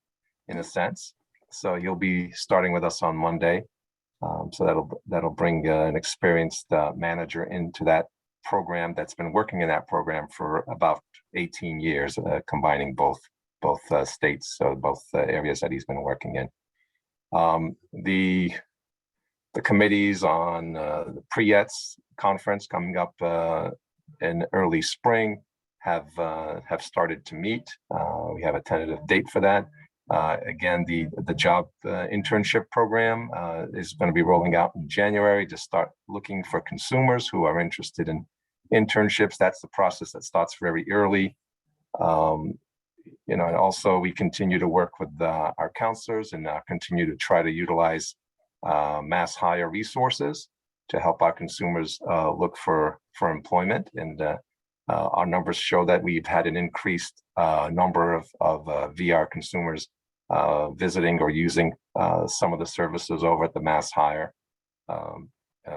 in a sense. So you'll be starting with us on Monday. So that'll bring an experienced manager into that program that's been working in that program for about 18 years, combining both states, so both areas that he's been working in. The committees on the PREETS conference coming up in early spring have started to meet. We have a tentative date for that. Again, the job internship program is going to be rolling out in January to start looking for consumers who are interested in internships. That's the process that starts very early. And also we continue to work with our counselors and continue to try to utilize mass hire resources to help our consumers look for employment. And our numbers show that we've had an increased number of VR consumers visiting or using some of the services over at the mass hire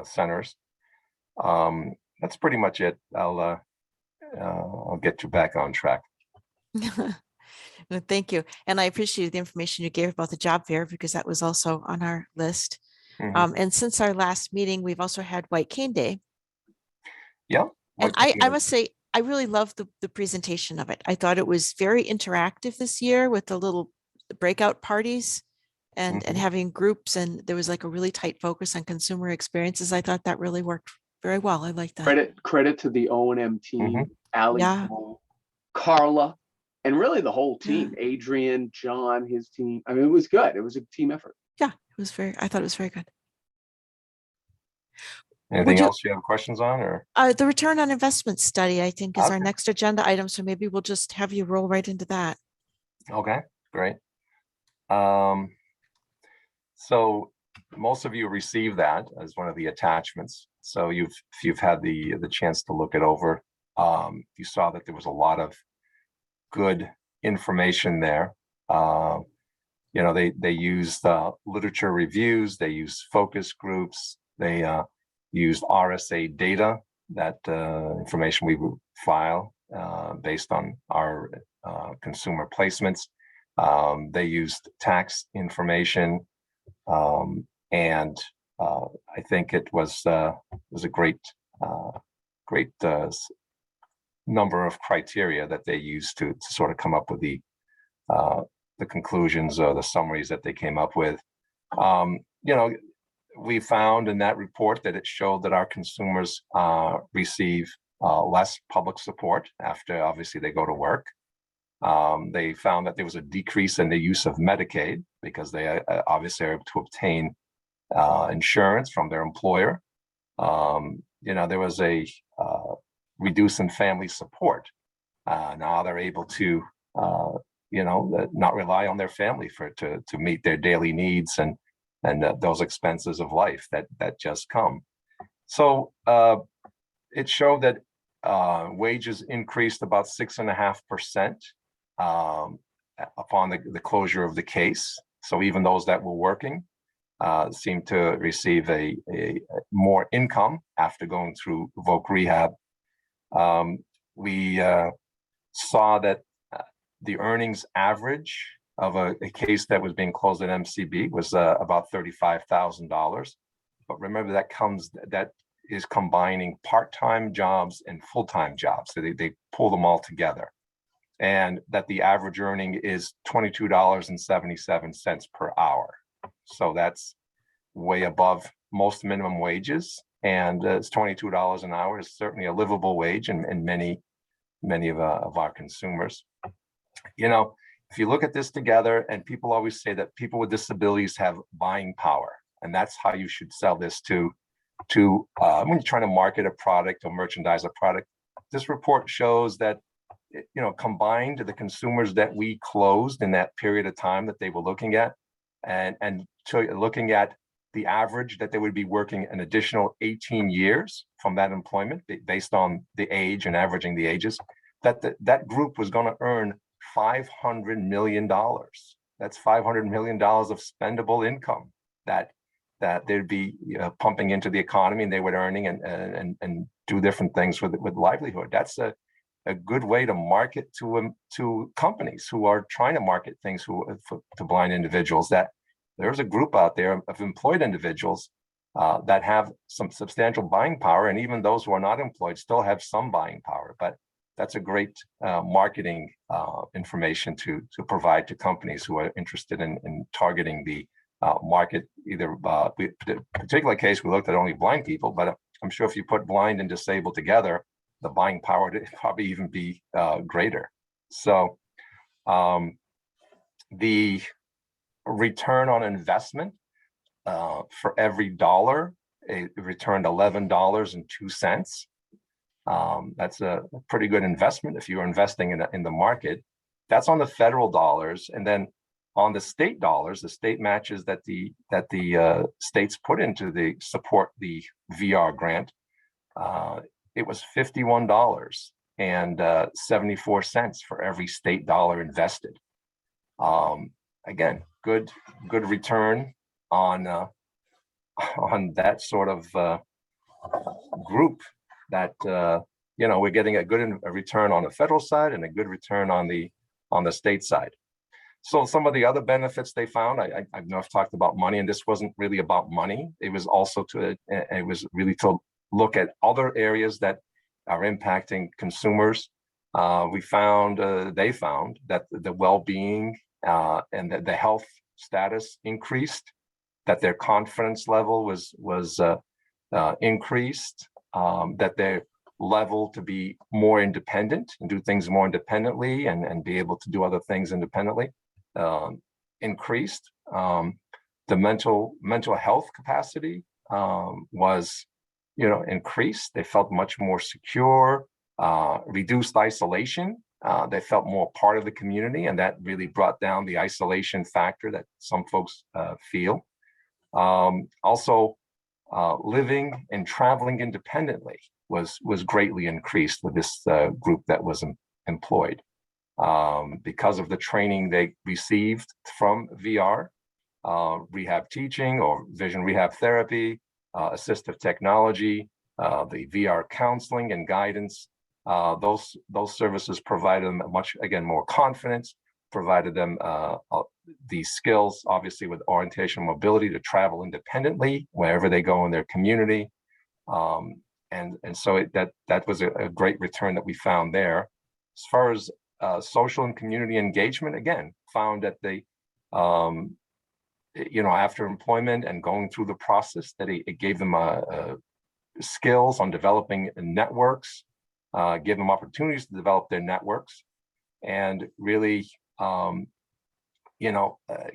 centers. That's pretty much it. I'll get you back on track. Well, thank you. And I appreciate the information you gave about the job fair because that was also on our list. And since our last meeting, we've also had White Cane Day. Yeah. And I must say, I really loved the presentation of it. I thought it was very interactive this year with the little breakout parties and having groups. And there was like a really tight focus on consumer experiences. I thought that really worked very well. I like that. Credit to the O&M team, Allie, Yeah. Carla, and really the whole team, Adrian, John, his team. I mean, it was good. It was a team effort. Yeah, I thought it was very good. Anything else you have questions on, or? The return on investment study, I think, is our next agenda item. So maybe we'll just have you roll right into that. Okay, great. So most of you received that as one of the attachments. So if you've had the chance to look it over, you saw that there was a lot of good information there. They used literature reviews, they used focus groups, they used RSA data, that information we would file based on our consumer placements. They used tax information, and I think it was a great number of criteria that they used to sort of come up with the conclusions or the summaries that they came up with. We found in that report that it showed that our consumers receive less public support after obviously they go to work. They found that there was a decrease in the use of Medicaid because they obviously are able to obtain insurance from their employer. There was a reduce in family support. Now they're able to, not rely on their family to meet their daily needs and those expenses of life that just come. So it showed that wages increased about 6.5% upon the closure of the case. So even those that were working seemed to receive a more income after going through voc rehab. We saw that the earnings average of a case that was being closed at MCB was about $35,000. But remember, that is combining part-time jobs and full-time jobs. So they pull them all together. And that the average earning is $22.77 per hour. So that's way above most minimum wages. And it's $22 an hour is certainly a livable wage in many of our consumers. If you look at this together, and people always say that people with disabilities have buying power, and that's how you should sell this to when you're trying to market a product or merchandise a product. This report shows that, combined the consumers that we closed in that period of time that they were looking at, and looking at the average that they would be working an additional 18 years from that employment based on the age and averaging the ages, that group was going to earn $500 million. That's $500 million of spendable income that they'd be pumping into the economy, and they would earning and do different things with livelihood. That's a good way to market to companies who are trying to market things to blind individuals, that there's a group out there of employed individuals that have some substantial buying power, and even those who are not employed still have some buying power. But that's a great marketing information to provide to companies who are interested in targeting the market. Either particular case, we looked at only blind people, but I'm sure if you put blind and disabled together, the buying power would probably even be greater. So the return on investment for every dollar, it returned $11.02. That's a pretty good investment if you're investing in the market. That's on the federal dollars, and then on the state dollars, the state matches that the states put into the support the VR grant. It was $51.74 for every state dollar invested. Again, good return on that sort of group. That we're getting a good return on the federal side and a good return on the state side. So some of the other benefits they found, I know I've talked about money, and this wasn't really about money. It was also it was really to look at other areas that are impacting consumers. They found that the well-being and the health status increased, that their confidence level was increased, that they're level to be more independent and do things more independently and be able to do other things independently increased. The mental health capacity was increased. They felt much more secure, reduced isolation. They felt more part of the community, and that really brought down the isolation factor that some folks feel. Also, living and traveling independently was greatly increased with this group that was employed. Because of the training they received from VR, rehab teaching or vision rehab therapy, assistive technology, the VR counseling and guidance, those services provided them more confidence, provided them these skills, obviously with orientation and mobility, to travel independently wherever they go in their community. And so that was a great return that we found there. As far as social and community engagement, again, found that they, after employment and going through the process, that it gave them skills on developing networks, gave them opportunities to develop their networks, and really,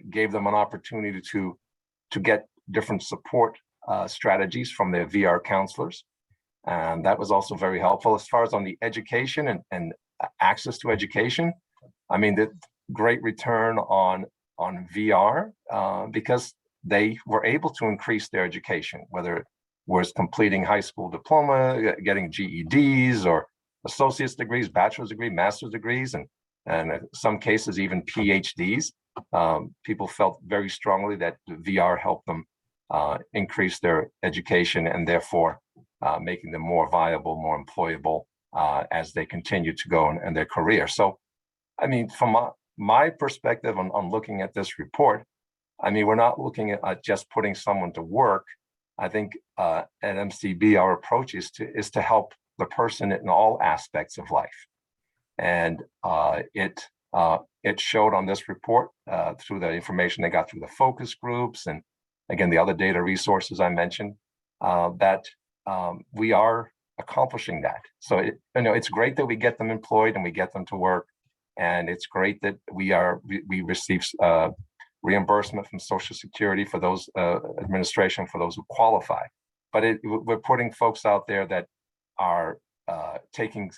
gave them an opportunity to get different support strategies from their VR counselors. And that was also very helpful. As far as on the education and access to education, I mean, the great return on VR because they were able to increase their education, whether it was completing high school diploma, getting GEDs or associate's degrees, bachelor's degree, master's degrees, and in some cases even PhDs. People felt very strongly that VR helped them increase their education and therefore making them more viable, more employable as they continue to go in their career. So, I mean, from my perspective on looking at this report, I mean, we're not looking at just putting someone to work. I think at MCB, our approach is to help the person in all aspects of life. And it showed on this report through the information they got through the focus groups and again, the other data resources I mentioned, that we are accomplishing that. So it's great that we get them employed and we get them to work. And it's great that we receive reimbursement from Social Security for those administration for those who qualify. But we're putting folks out there that are taking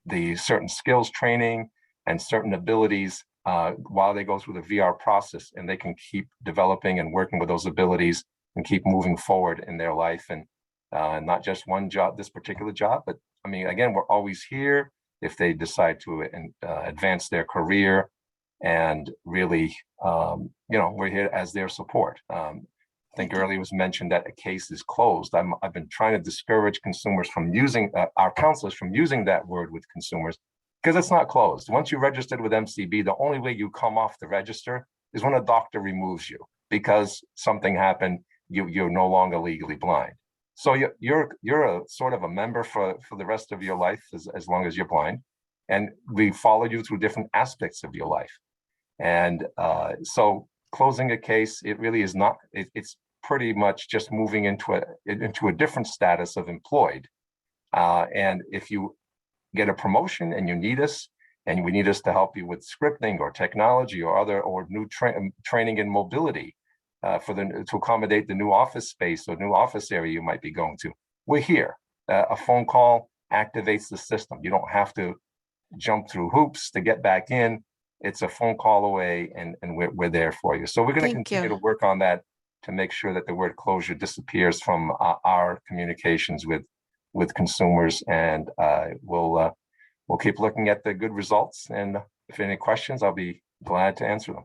the certain skills training and certain abilities while they go through the VR process, and they can keep developing and working with those abilities and keep moving forward in their life. And not just one job, this particular job, but I mean, again, we're always here if they decide to advance their career And really, we're here as their support. I think earlier was mentioned that a case is closed. I've been trying to discourage consumers from using, our counselors from using that word with consumers, because it's not closed. Once you're registered with MCB, the only way you come off the register is when a doctor removes you because something happened, you're no longer legally blind. So you're a sort of a member for the rest of your life as long as you're blind. And we follow you through different aspects of your life. And so closing a case, it really is not, it's pretty much just moving into a different status of employed. And if you get a promotion and you need us, and we need us to help you with scripting or technology or new training and mobility to accommodate the new office space or new office area you might be going to, we're here. A phone call activates the system. You don't have to jump through hoops to get back in. It's a phone call away, and we're there for you. So we're going to continue to work on that to make sure that the word closure disappears from our communications with consumers, and we'll keep looking at the good results. And if any questions, I'll be glad to answer them.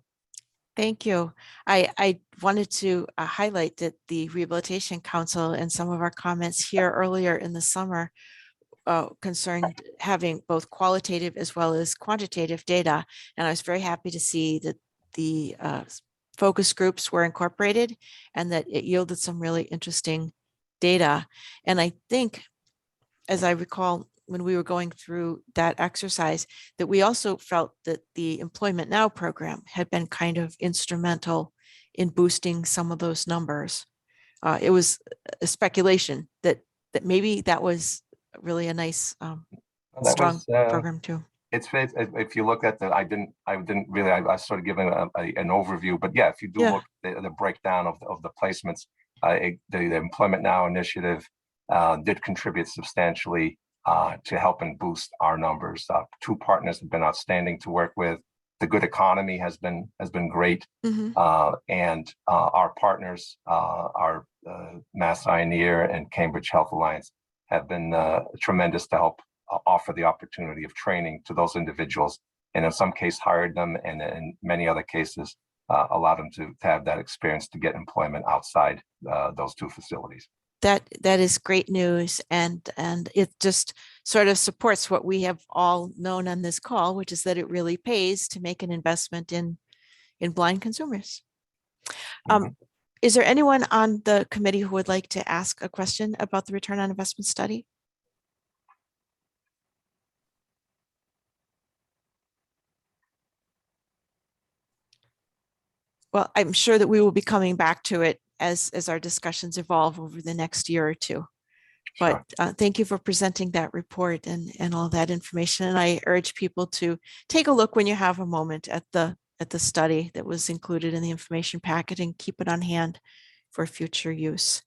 Thank you. I wanted to highlight that the Rehabilitation Council and some of our comments here earlier in the summer concerned having both qualitative as well as quantitative data. And I was very happy to see that the focus groups were incorporated and that it yielded some really interesting data. And I think, as I recall, when we were going through that exercise, that we also felt that the Employment Now program had been kind of instrumental in boosting some of those numbers. It was a speculation that maybe that was really a nice, strong program too. If you look at the, I didn't really, I sort of giving an overview, but yeah, if you do look at the breakdown of the placements, the Employment Now initiative did contribute substantially to help and boost our numbers. Two partners have been outstanding to work with. The Good Economy has been great, and our partners, our Mass Pioneer and Cambridge Health Alliance, have been tremendous to help offer the opportunity of training to those individuals, and in some cases hired them, and in many other cases allowed them to have that experience to get employment outside those two facilities. That is great news, and it just sort of supports what we have all known on this call, which is that it really pays to make an investment in blind consumers. Is there anyone on the committee who would like to ask a question about the return on investment study? Well, I'm sure that we will be coming back to it as our discussions evolve over the next year or two. But thank you for presenting that report and all that information. And I urge people to take a look when you have a moment at the study that was included in the information packet and keep it on hand for future use.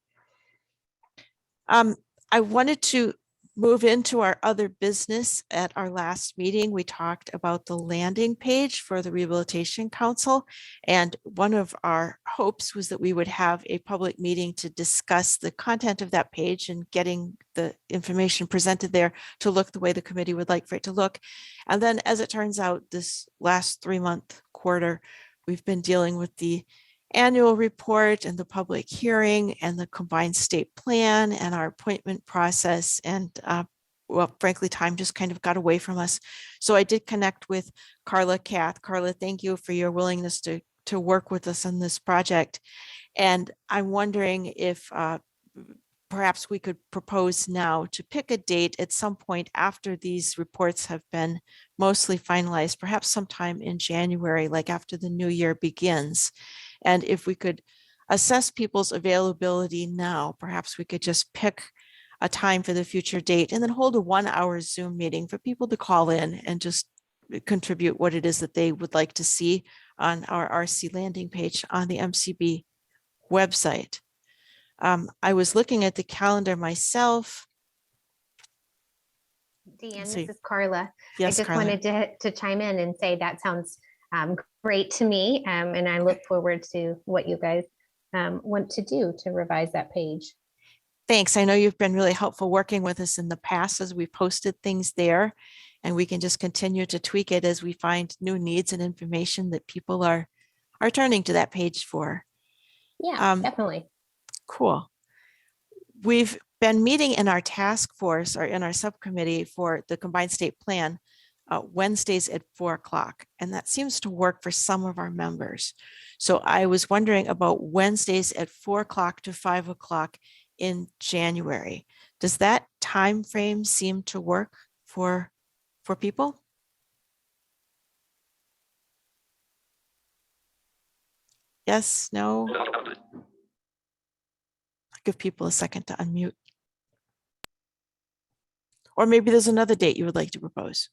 I wanted to move into our other business. At our last meeting, we talked about the landing page for the Rehabilitation Council. And one of our hopes was that we would have a public meeting to discuss the content of that page and getting the information presented there to look the way the committee would like for it to look. And then, as it turns out, this last 3-month quarter, we've been dealing with the annual report and the public hearing and the combined state plan and our appointment process. And well, frankly, time just kind of got away from us. So I did connect with Carla Kath. Carla, thank you for your willingness to work with us on this project. And I'm wondering if perhaps we could propose now to pick a date at some point after these reports have been mostly finalized, perhaps sometime in January, like after the new year begins. And if we could assess people's availability now, perhaps we could just pick a time for the future date and then hold a 1-hour Zoom meeting for people to call in and just contribute what it is that they would like to see on our RC landing page on the MCB website. I was looking at the calendar myself. Deanne, this is Carla. Yes, I just Carla. wanted to chime in and say that sounds great to me. And I look forward to what you guys want to do to revise that page. Thanks. I know you've been really helpful working with us in the past as we posted things there. and we can just continue to tweak it as we find new needs and information that people are turning to that page for. Yeah, definitely. Cool. We've been meeting in our task force or in our subcommittee for the combined state plan Wednesdays at 4 o'clock. And that seems to work for some of our members. So I was wondering about Wednesdays at 4 o'clock to 5 o'clock in January. Does that time frame seem to work for people? Yes, no? I'll give people a second to unmute. Or maybe there's another date you would like to propose.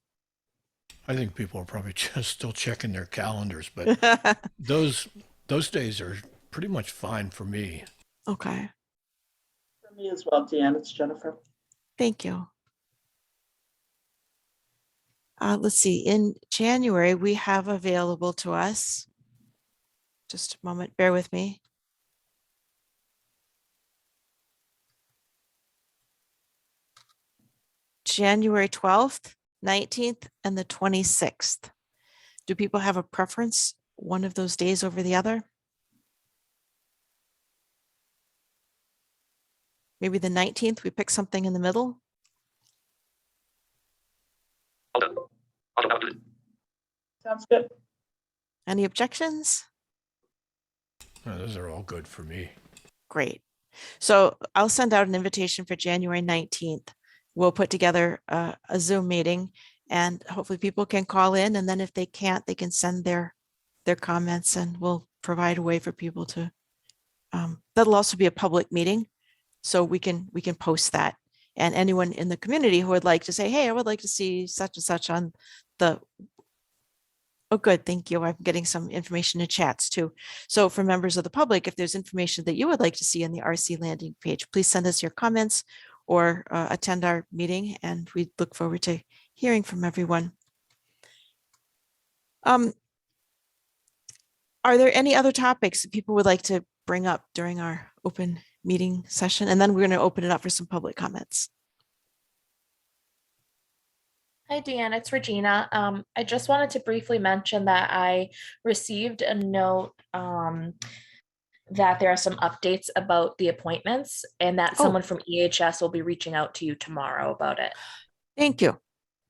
I think people are probably just still checking their calendars, but those days are pretty much fine for me. Okay. For me as well, Deanne, it's Jennifer. Thank you. Let's see, in January, we have available to us, just a moment, bear with me. January 12th, 19th, and the 26th. Do people have a preference, one of those days over the other? Maybe the 19th, we pick something in the middle? Sounds good. Any objections? Oh, those are all good for me. Great. So I'll send out an invitation for January 19th. We'll put together a Zoom meeting and hopefully people can call in, and then if they can't, they can send their comments and we'll provide a way for people to, that'll also be a public meeting. So we can post that, and anyone in the community who would like to say, hey, I would like to see such and such on the, oh, good, thank you. I'm getting some information in chats too. So for members of the public, if there's information that you would like to see on the RC landing page, please send us your comments or attend our meeting, and we look forward to hearing from everyone. Are there any other topics that people would like to bring up during our open meeting session? And then we're going to open it up for some public comments. Hi, Deanne, it's Regina. I just wanted to briefly mention that I received a note that there are some updates about the appointments and that someone from EHS will be reaching out to you tomorrow about it. Thank you.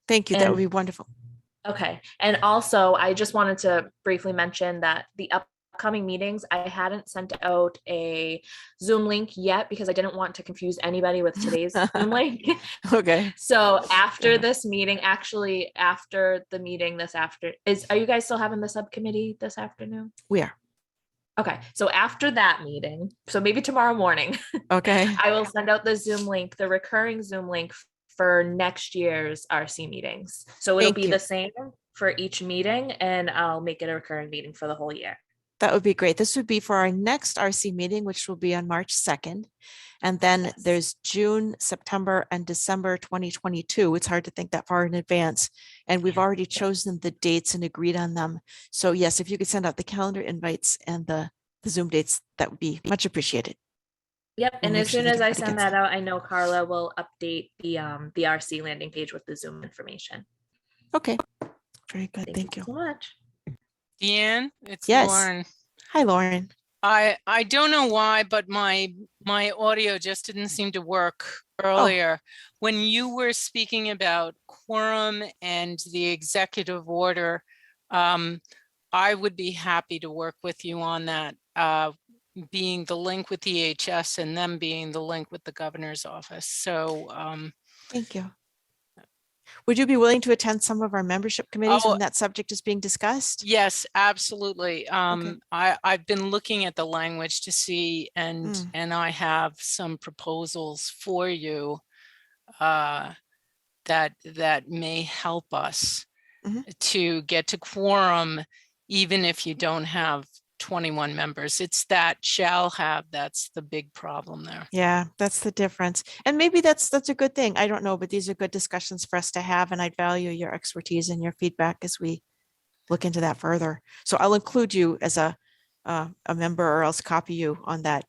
Thank you. That would be wonderful. Okay. And also, I just wanted to briefly mention that the upcoming meetings, I hadn't sent out a Zoom link yet because I didn't want to confuse anybody with today's Zoom link. Okay. So after this meeting, actually after the meeting this afternoon, are you guys still having the subcommittee this afternoon? We are. Okay. So after that meeting, so maybe tomorrow morning, okay, I will send out the Zoom link, the recurring Zoom link for next year's RC meetings. So it'll be the same for each meeting, and I'll make it a recurring meeting for the whole year. That would be great. This would be for our next RC meeting, which will be on March 2nd. And then there's June, September, and December 2022. It's hard to think that far in advance. And we've already chosen the dates and agreed on them. So yes, if you could send out the calendar invites and the Zoom dates, that would be much appreciated. Yep. And as soon as I send that out, I know Carla will update the RC landing page with the Zoom information. Okay. Very good. Thank you so much. Deanne, it's Yes. Lauren. Hi, Lauren. I don't know why, but my audio just didn't seem to work earlier. When you were speaking about quorum and the executive order, I would be happy to work with you on that, being the link with EHS and them being the link with the governor's office. So thank you. Would you be willing to attend some of our membership committees when that subject is being discussed? Yes, absolutely. I've been looking at the language to see, and I have some proposals for you that may help us to get to quorum, even if you don't have 21 members. It's that shall have, that's the big problem there. Yeah, that's the difference. And maybe that's a good thing. I don't know, but these are good discussions for us to have, and I'd value your expertise and your feedback as we look into that further. So I'll include you as a member, or else copy you on that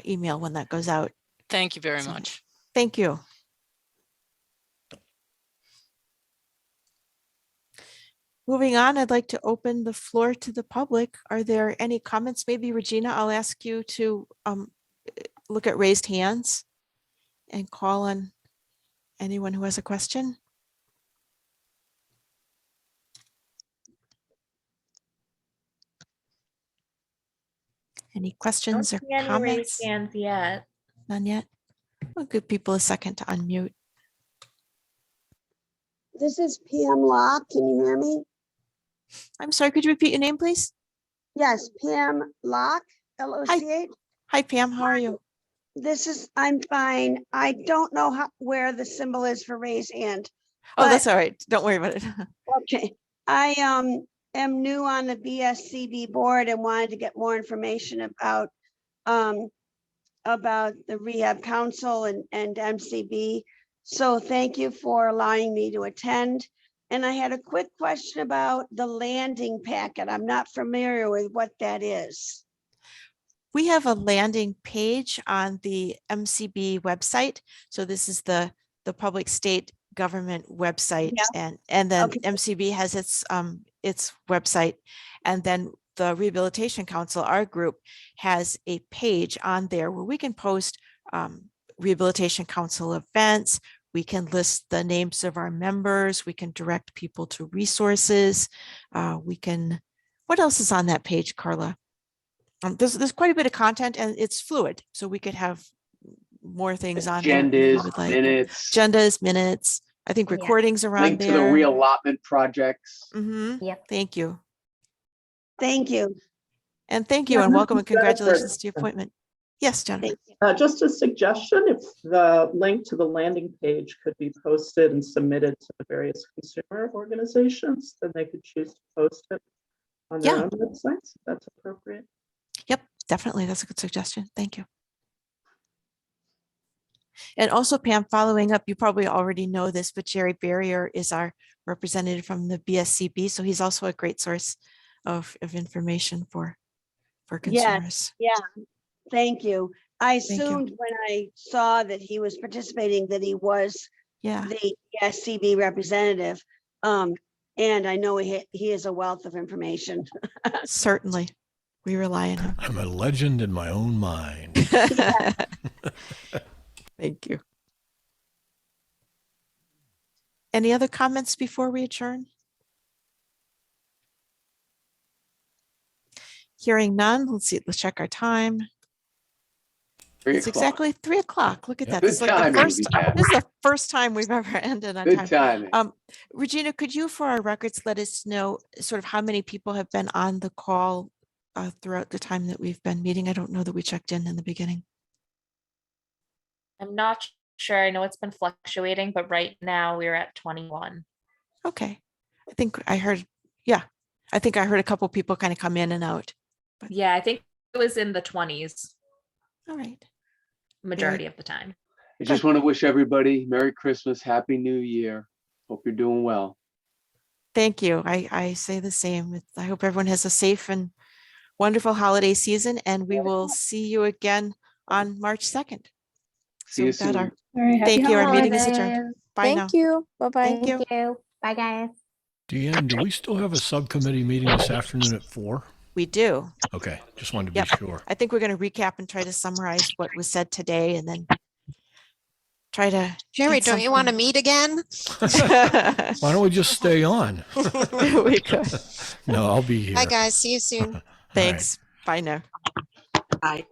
email when that goes out. Thank you very much. Thank you. Moving on, I'd like to open the floor to the public. Are there any comments? Maybe Regina, I'll ask you to look at raised hands and call on anyone who has a question. Any questions or Don't see any raised comments? hands yet. None yet. We'll give people a second to unmute. This is Pam Locke. Can you hear me? I'm sorry, could you repeat your name, please? Yes, Pam Locke, L-O-C-H. Hi, Pam. How are you? I'm fine. I don't know where the symbol is for raise hand. Oh, that's all right. Don't worry about it. Okay. I am new on the BSCB board and wanted to get more information about the Rehab Council and MCB. So thank you for allowing me to attend. And I had a quick question about the landing packet. I'm not familiar with what that is. We have a landing page on the MCB website. So this is the public state government website, Yeah. and then Okay. MCB has its website, and then the Rehabilitation Council, our group, has a page on there where we can post Rehabilitation Council events. We can list the names of our members. We can direct people to resources. What else is on that page, Carla? There's quite a bit of content, and it's fluid, so we could have more things on there if you Agendas, would like. minutes, Agendas, minutes. I think recordings are on link to the there. reallotment projects. Yep. Thank you. Thank you. And thank you, and welcome and congratulations to your appointment. Yes, Jennifer. Just a suggestion, if the link to the landing page could be posted and submitted to the various consumer organizations, then they could choose to post it on their own websites, if that's appropriate. Yep, definitely. That's a good suggestion. Thank you. And also, Pam, following up, you probably already know this, but Jerry Barrier is our representative from the BSCB. So he's also a great source of information for consumers. Yeah. Thank you. I assumed when I saw that he was participating that he was the SCB representative. And I know he is a wealth of information. Certainly. We rely on him. I'm a legend in my own mind. Thank you. Any other comments before we adjourn? Hearing none, let's see, let's check our time. It's exactly 3 o'clock. Look at that. This is like this is the first time we've ever ended on Good time. timing. Regina, could you, for our records, let us know sort of how many people have been on the call throughout the time that we've been meeting? I don't know that we checked in the beginning. I'm not sure. I know it's been fluctuating, but right now we're at 21. Okay. I think I heard a couple people kind of come in and out. But yeah, I think it was in the 20s. All right. Majority of the time. I just want to wish everybody Merry Christmas, Happy New Year. Hope you're doing well. Thank you. I say the same. I hope everyone has a safe and wonderful holiday season, and we will see you again on March 2nd. See you soon. Thank you. Our meeting is adjourned. Bye now. Thank you. Bye-bye. Thank you. Bye, guys. Deanne, do we still have a subcommittee meeting this afternoon at 4? We do. Okay, just wanted to be sure. I think we're going to recap and try to summarize what was said today, and then try to. Jerry, don't you want to meet again? Why don't we just stay on? We could. No, I'll be here. Bye, guys. See you soon. Thanks. Bye now. Bye.